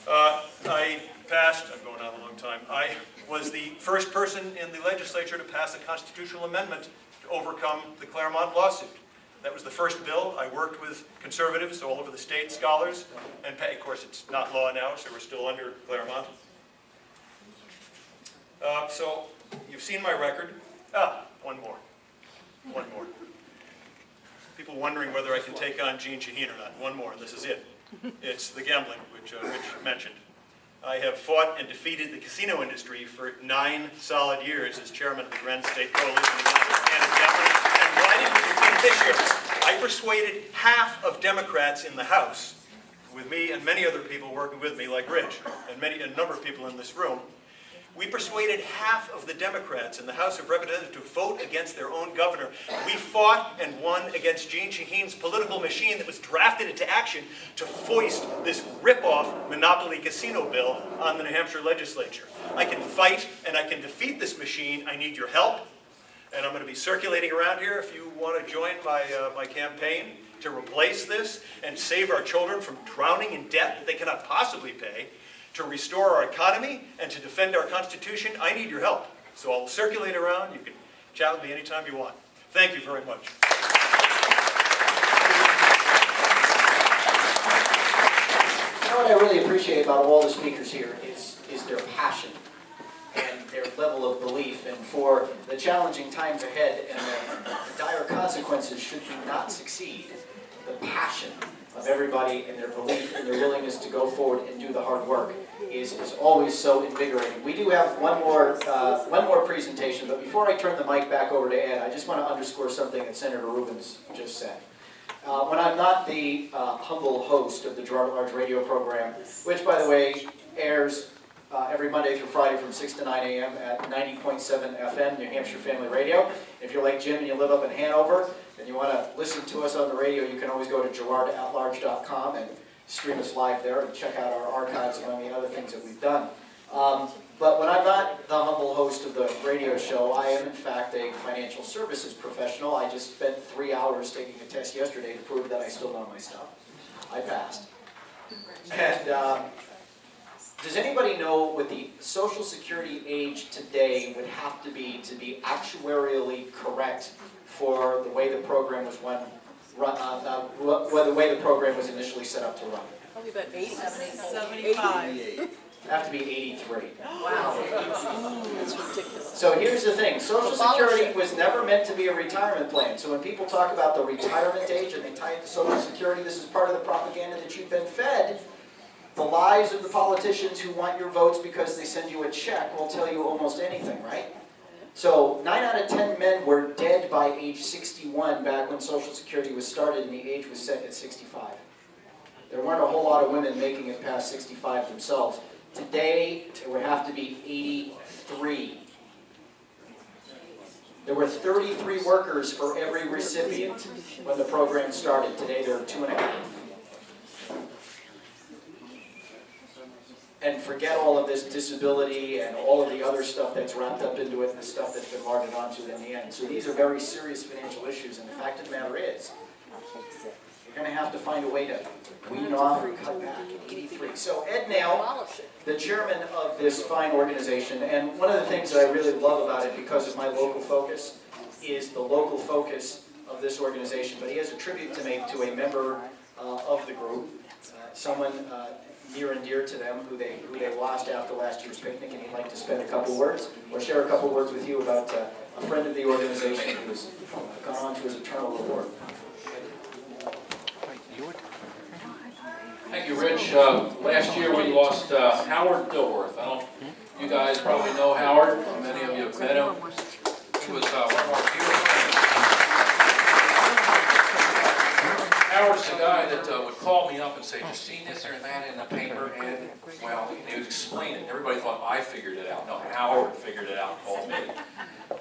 I passed, I'm going on a long time, I was the first person in the legislature to pass a constitutional amendment to overcome the Claremont lawsuit. That was the first bill. I worked with conservatives all over the state, scholars, and of course it's not law now, so we're still under Claremont. So you've seen my record. One more. People wondering whether I can take on Gene Shaheen or not. One more, and this is it. It's the gambling, which Rich mentioned. I have fought and defeated the casino industry for 9 solid years as chairman of the Grand State Coalition Against Gambling. And why did we defeat it this year? I persuaded half of Democrats in the House, with me and many other people working with me, like Rich, and a number of people in this room. We persuaded half of the Democrats in the House of Representatives to vote against their own governor. We fought and won against Gene Shaheen's political machine that was drafted into action to foist this rip-off monopoly casino bill on the New Hampshire legislature. I can fight and I can defeat this machine. I need your help. And I'm going to be circulating around here if you want to join my campaign to replace this and save our children from drowning in debt that they cannot possibly pay, to restore our economy and to defend our Constitution. I need your help. So I'll circulate around. You can chat with me anytime you want. Thank you very much. You know what I really appreciate about all the speakers here is their passion and their level of belief, and for the challenging times ahead and the dire consequences should we not succeed, the passion of everybody and their belief and their willingness to go forward and do the hard work is always so invigorating. We do have one more presentation, but before I turn the mic back over to Ed, I just want to underscore something that Senator Rubens just said. When I'm not the humble host of the Girard at Large radio program, which, by the way, airs every Monday through Friday from 6 to 9 a.m. at 90.7 FM, New Hampshire Family Radio. If you're like Jim and you live up in Hanover, and you want to listen to us on the radio, you can always go to girardatlarge.com and stream us live there and check out our archives among the other things that we've done. But when I'm not the humble host of the radio show, I am in fact a financial services professional. I just spent 3 hours taking a test yesterday to prove that I still know my stuff. I passed. And does anybody know what the Social Security age today would have to be actuarially correct for the way the program was the way the program was initially set up to run? Probably about 80, 75. Have to be 83. Wow. That's ridiculous. So here's the thing. Social Security was never meant to be a retirement plan. So when people talk about the retirement age and they tie it to Social Security, this is part of the propaganda that you've been fed. The lies of the politicians who want your votes because they send you a check will tell you almost anything, right? So 9 out of 10 men were dead by age 61 back when Social Security was started and the age was set at 65. There weren't a whole lot of women making it past 65 themselves. Today, it would have to be 83. There were 33 workers for every recipient when the program started. Today, there are 2.5. And forget all of this disability and all of the other stuff that's wrapped up into it and the stuff that's been larded onto it in the end. So these are very serious financial issues, and the fact of the matter is, you're going to have to find a way to wean off or cut back at 83. So Ed Naile, the chairman of this fine organization, and one of the things that I really love about it because of my local focus is the local focus of this organization. But he has a tribute to make to a member of the group, someone near and dear to them who they lost after last year's picnic, and he'd like to spend a couple words or share a couple words with you about a friend of the organization who's gone on to his eternal reward. Thank you, Rich. Last year we lost Howard Dilworth. You guys probably know Howard. Many of you have met him. He was one of our dear friends. Howard's the guy that would call me up and say, "Have you seen this or that in the paper?" And, well, he would explain it. Everybody thought I figured it out. No, Howard figured it out and called me.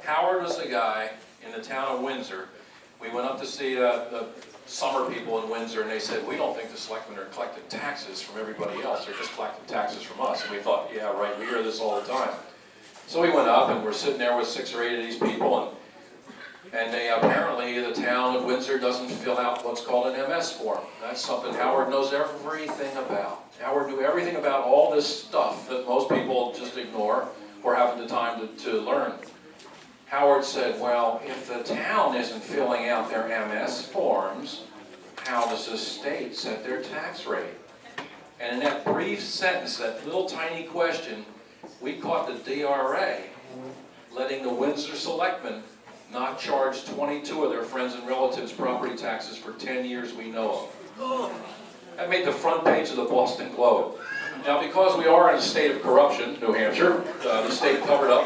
Howard was the guy in the town of Windsor. We went up to see the summer people in Windsor, and they said, "We don't think the selectmen are collecting taxes from everybody else. They're just collecting taxes from us." And we thought, yeah, right, we hear this all the time. So we went up, and we're sitting there with 6 or 8 of these people, and they apparently, the town of Windsor doesn't fill out what's called an MS form. That's something Howard knows everything about. Howard knew everything about all this stuff that most people just ignore or haven't the time to learn. Howard said, "Well, if the town isn't filling out their MS forms, how does the state set their tax rate?" And in that brief sentence, that little tiny question, we caught the DRA letting the Windsor selectmen not charge 22 of their friends and relatives property taxes for 10 years we know of. That made the front page of the Boston Globe. Now, because we are in a state of corruption, New Hampshire, the state covered up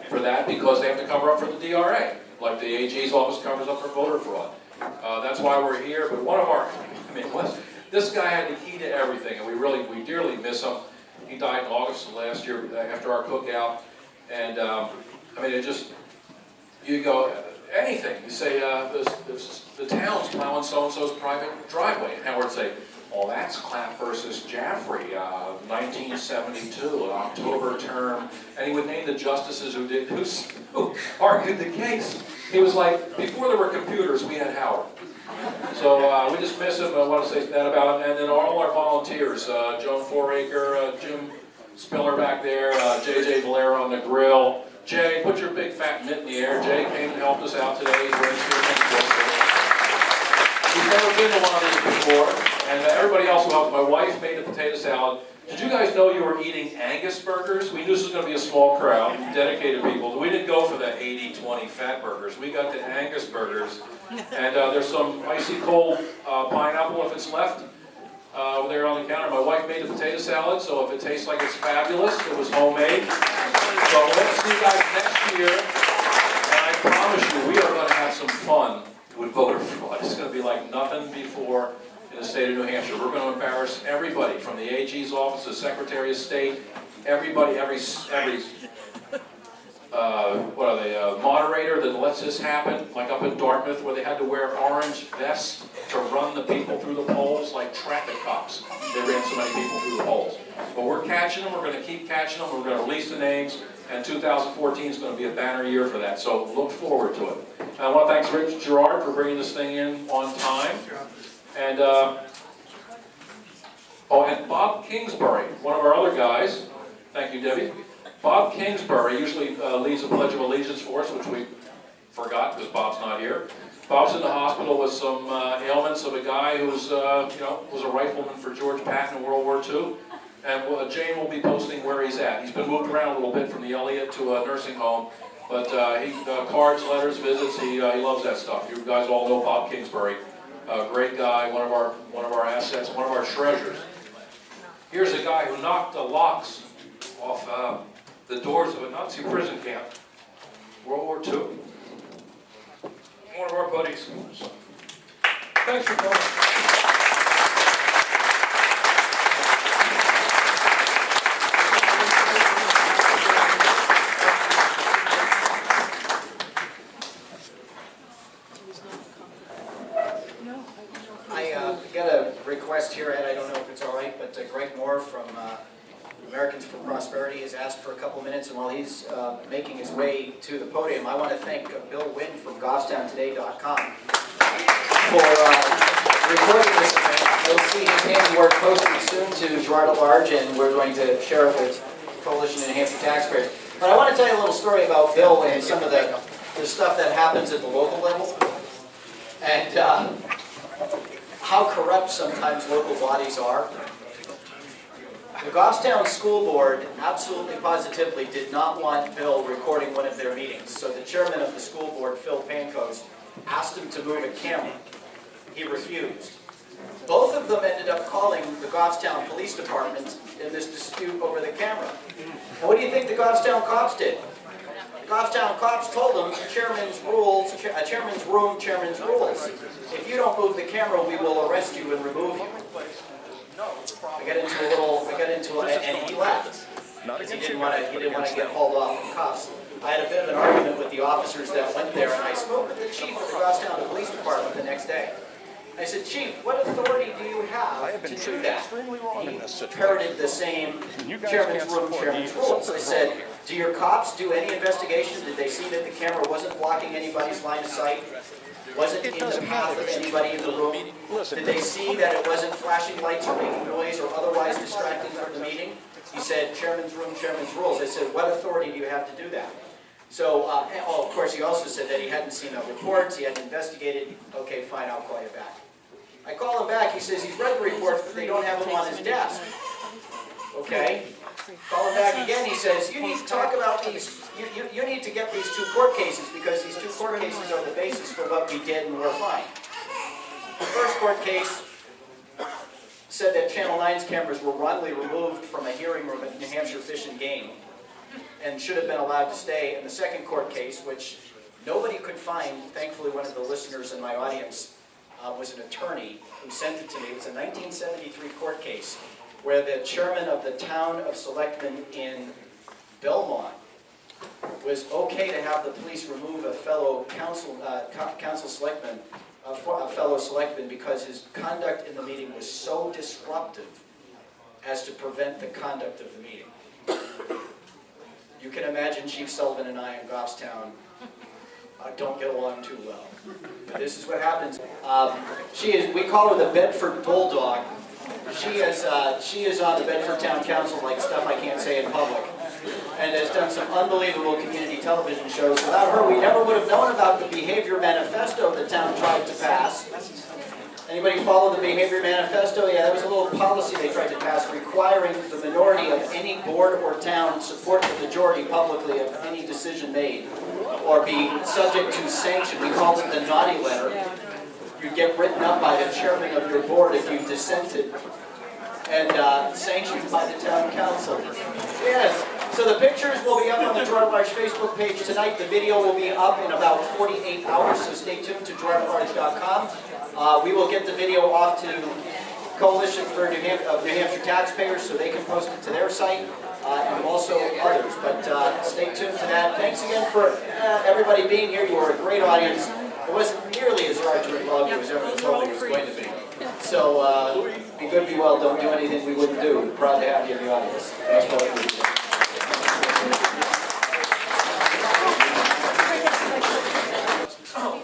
for that because they have to cover up for the DRA, like the AG's office covers up for voter fraud. That's why we're here. But one of our, this guy had the key to everything, and we dearly miss him. He died in August of last year after our cookout, and it just, you go, anything, you say, the town's plowing so-and-so's private driveway, and Howard would say, "Well, that's Clapp versus Jaffrey, 1972, an October term," and he would name the justices who argued the case. He was like, before there were computers, we had Howard. So we just miss him. I want to say that about him. And then all our volunteers, Joan Foraker, Jim Spiller back there, JJ Valera on the grill. Jay, put your big fat mitt in the air. Jay came and helped us out today. He's wearing He's never been to one of these before. And everybody else who helped. My wife made a potato salad. Did you guys know you were eating Angus burgers? We knew this was going to be a small crowd, dedicated people. We didn't go for the 80-20 fat burgers. We got the Angus burgers. And there's some icy cold pineapple if it's left over there on the counter. My wife made a potato salad, so if it tastes like it's fabulous, it was homemade. So let's see you guys next year. And I promise you, we are going to have some fun with voter fraud. It's going to be like nothing before in the state of New Hampshire. We're going to embarrass everybody from the AG's office, the Secretary of State, everybody, every moderator that lets this happen, like up in Dartmouth where they had to wear orange vests to run the people through the polls like traffic cops. They ran so many people through the polls. But we're catching them, we're going to keep catching them, we're going to release the names, and 2014 is going to be a banner year for that, so look forward to it. And I want to thank Rich Girard for bringing this thing in on time. And, and Bob Kingsbury, one of our other guys, thank you, Debbie. Bob Kingsbury usually leads a Pledge of Allegiance for us, which we forgot because Bob's not here. Bob's in the hospital with some ailments of a guy who's, was a rifleman for George Patton in World War II. And Jane will be posting where he's at. He's been moved around a little bit from the Elliott to a nursing home. But cards, letters, visits, he loves that stuff. You guys all know Bob Kingsbury. Great guy, one of our assets, one of our treasures. Here's a guy who knocked the locks off the doors of a Nazi prison camp, World War II. One of our buddies. Thanks for coming. Here, Ed, I don't know if it's all right, but Greg Moore from Americans for Prosperity has asked for a couple minutes, and while he's making his way to the podium, I want to thank Bill Wynn from GoffstownToday.com for recording this event. You'll see his handiwork posted soon to Girard at Large, and we're going to share it with Coalition and Hampshire Taxpayers. But I want to tell you a little story about Bill and some of the stuff that happens at the local level, and how corrupt sometimes local bodies are. The Goffstown School Board absolutely positively did not want Bill recording one of their meetings, so the chairman of the school board, Phil Pankos, asked him to move a camera. He refused. Both of them ended up calling the Goffstown Police Department in this dispute over the camera. And what do you think the Goffstown cops did? Goffstown cops told him, chairman's rules, chairman's room, chairman's rules. If you don't move the camera, we will arrest you and remove you. I got into and he left. Because he didn't want to get hauled off in cuffs. I had a bit of an argument with the officers that went there, and I spoke with the chief of the Goffstown Police Department the next day. I said, Chief, what authority do you have to do that? He parroted the same chairman's room, chairman's rules. I said, do your cops do any investigation? Did they see that the camera wasn't blocking anybody's line of sight? Wasn't in the path of anybody in the room? Did they see that it wasn't flashing lights or making noise or otherwise distracting from the meeting? He said, chairman's room, chairman's rules. I said, what authority do you have to do that? So, of course, he also said that he hadn't seen the reports, he hadn't investigated. Okay, fine, I'll call you back. I call him back, he says he's read the reports, but they don't have them on his desk. Okay. Call him back again, he says, you need to talk about these, you need to get these 2 court cases, because these 2 court cases are the basis for what we did and we're fine. The first court case said that Channel 9's cameras were wrongly removed from a hearing room at New Hampshire Fish and Game, and should have been allowed to stay. And the second court case, which nobody could find, thankfully one of the listeners in my audience was an attorney who sent it to me. It was a 1973 court case where the chairman of the town of Selectmen in Belmont was okay to have the police remove a fellow selectman because his conduct in the meeting was so disruptive as to prevent the conduct of the meeting. You can imagine Chief Sullivan and I in Goffstown don't get along too well. But this is what happens. We call her the Bedford Bulldog. She is on the Bedford Town Council, like stuff I can't say in public, and has done some unbelievable community television shows. Without her, we never would have known about the behavior manifesto the town tried to pass. Anybody follow the behavior manifesto? Yeah, that was a little policy they tried to pass requiring the minority of any board or town support the majority publicly of any decision made or be subject to sanction. We called it the naughty letter. You'd get written up by the chairman of your board if you dissented and sanctioned by the town council. Yes. So the pictures will be up on the Girard Large Facebook page tonight. The video will be up in about 48 hours, so stay tuned to girardlarge.com. We will get the video off to Coalition for New Hampshire Taxpayers so they can post it to their site, and also others. But stay tuned to that. Thanks again for everybody being here. You were a great audience. It wasn't nearly as hard to involve you as everyone told me it was going to be. So be good, be well, don't do anything we wouldn't do. We're proud to have you in the audience. Thanks for everything.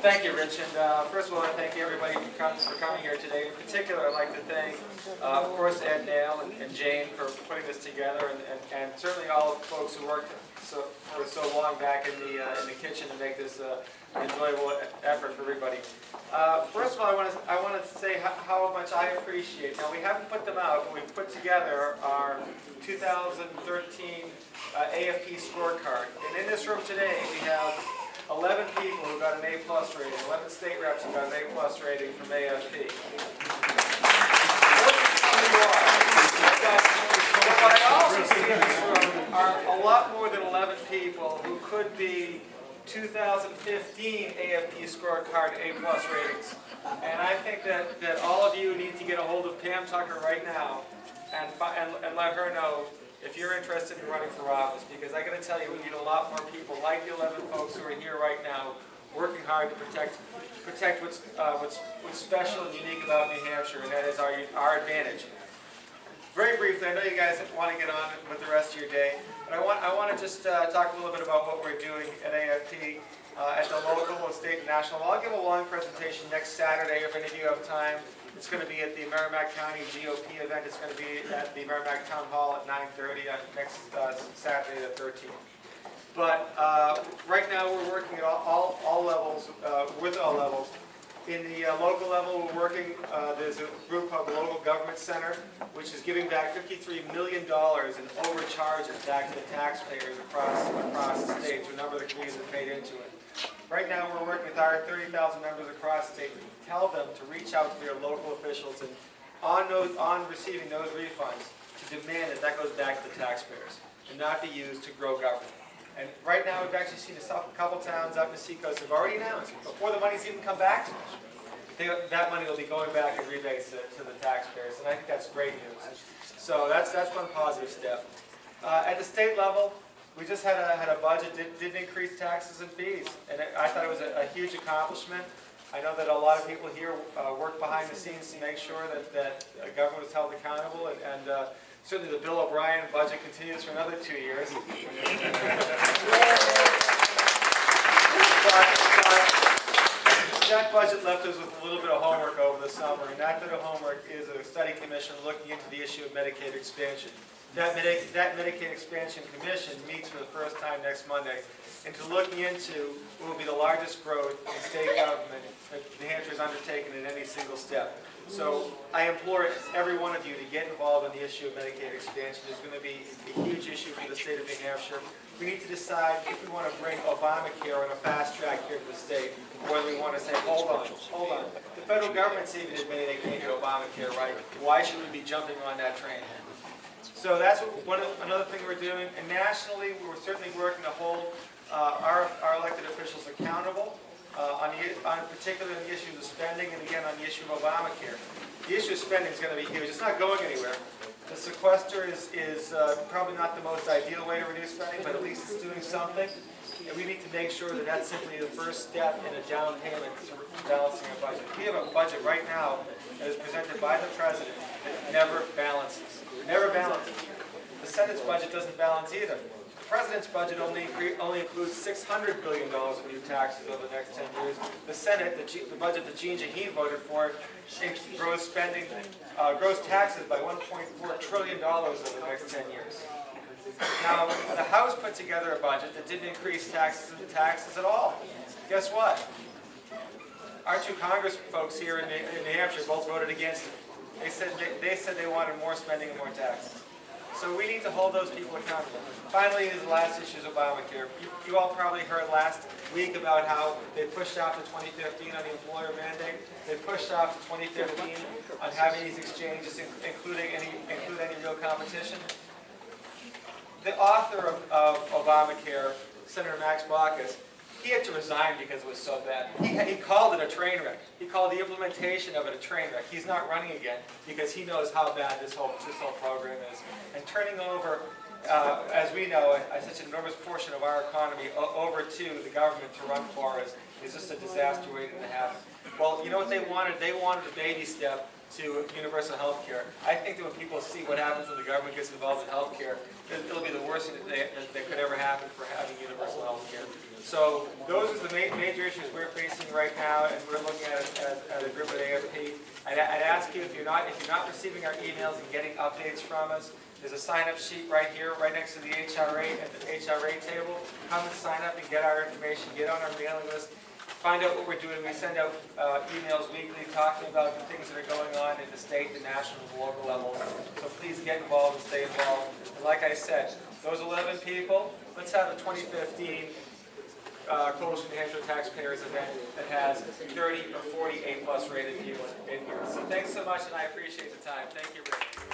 Thank you, Rich. And first of all, I thank everybody for coming here today. In particular, I'd like to thank, of course, Ed, Naile, and Jane for putting this together, and certainly all the folks who worked for so long back in the kitchen to make this an enjoyable effort for everybody. First of all, I want to say how much I appreciate. Now, we haven't put them out, but we've put together our 2013 AFP scorecard. And in this room today, we have 11 people who got an A+ rating, 11 state reps who got an A+ rating from AFP. But what I also see in this room are a lot more than 11 people who could be 2015 AFP scorecard A+ ratings. And I think that all of you need to get a hold of Pam Tucker right now and let her know if you're interested in running for office, because I got to tell you, we need a lot more people like the 11 folks who are here right now, working hard to protect what's special and unique about New Hampshire, and that is our advantage. Very briefly, I know you guys want to get on with the rest of your day, but I want to just talk a little bit about what we're doing at AFP at the local, state, and national. I'll give a long presentation next Saturday if any of you have time. It's going to be at the Merrimack County GOP event. It's going to be at the Merrimack Town Hall at 9:30 on next Saturday the 13th. But right now we're working at all levels, with all levels. In the local level, we're working, there's a group called the Local Government Center, which is giving back $53 million in overcharges back to the taxpayers across the state to a number of the communities that paid into it. Right now we're working with our 30,000 members across the state to tell them to reach out to their local officials and on receiving those refunds to demand that goes back to the taxpayers and not be used to grow government. And right now, we've actually seen a couple towns up in the seacoast have already announced, before the money's even come back to us, that money will be going back in rebates to the taxpayers, and I think that's great news. So that's one positive step. At the state level, we just had a budget that didn't increase taxes and fees, and I thought it was a huge accomplishment. I know that a lot of people here work behind the scenes to make sure that government is held accountable, and certainly the Bill O'Brien budget continues for another 2 years. That budget left us with a little bit of homework over the summer, and that bit of homework is a study commission looking into the issue of Medicaid expansion. That Medicaid expansion commission meets for the first time next Monday into looking into what will be the largest growth in state government that New Hampshire has undertaken in any single step. So I implore every one of you to get involved in the issue of Medicaid expansion. It's going to be a huge issue for the state of New Hampshire. We need to decide if we want to bring Obamacare on a fast track here to the state, or whether we want to say, hold on. The federal government's even admitting they can't get Obamacare right. Why should we be jumping on that train? So that's another thing we're doing. And nationally, we're certainly working to hold our elected officials accountable, particularly on the issues of spending, and again on the issue of Obamacare. The issue of spending is going to be huge. It's not going anywhere. The sequester is probably not the most ideal way to reduce spending, but at least it's doing something. And we need to make sure that that's simply the first step in a down payment to balancing a budget. We have a budget right now that is presented by the President that never balances. Never balances. The Senate's budget doesn't balance either. The President's budget only includes $600 billion in new taxes over the next 10 years. The Senate, the budget that Jean Shaheen voted for, grows taxes by $1.4 trillion over the next 10 years. Now, the House put together a budget that didn't increase taxes at all. Guess what? Our two Congress folks here in New Hampshire both voted against it. They said they wanted more spending and more taxes. So we need to hold those people accountable. Finally, the last issue is Obamacare. You all probably heard last week about how they pushed out to 2015 on the employer mandate. They pushed out to 2015 on having these exchanges include any real competition. The author of Obamacare, Senator Max Baucus, he had to resign because it was so bad. He called it a train wreck. He called the implementation of it a train wreck. He's not running again because he knows how bad this whole program is. And turning over, as we know, such an enormous portion of our economy over to the government to run for us is just a disaster waiting to happen. Well, you know what they wanted? They wanted a baby step to universal health care. I think that when people see what happens when the government gets involved in health care, it'll be the worst thing that could ever happen for having universal health care. So those are the major issues we're facing right now, and we're looking at it as a group at AFP. I'd ask you, if you're not receiving our emails and getting updates from us, there's a sign-up sheet right here, right next to the HRA, at the HRA table. Come and sign up and get our information, get on our mailing list, find out what we're doing. We send out emails weekly talking about the things that are going on in the state, the national, the local level. So please get involved and stay involved. And like I said, those 11 people, let's have a 2015 Coalition New Hampshire Taxpayers event that has 30 or 40 A+ rated people in here. So thanks so much, and I appreciate the time. Thank you, Rick.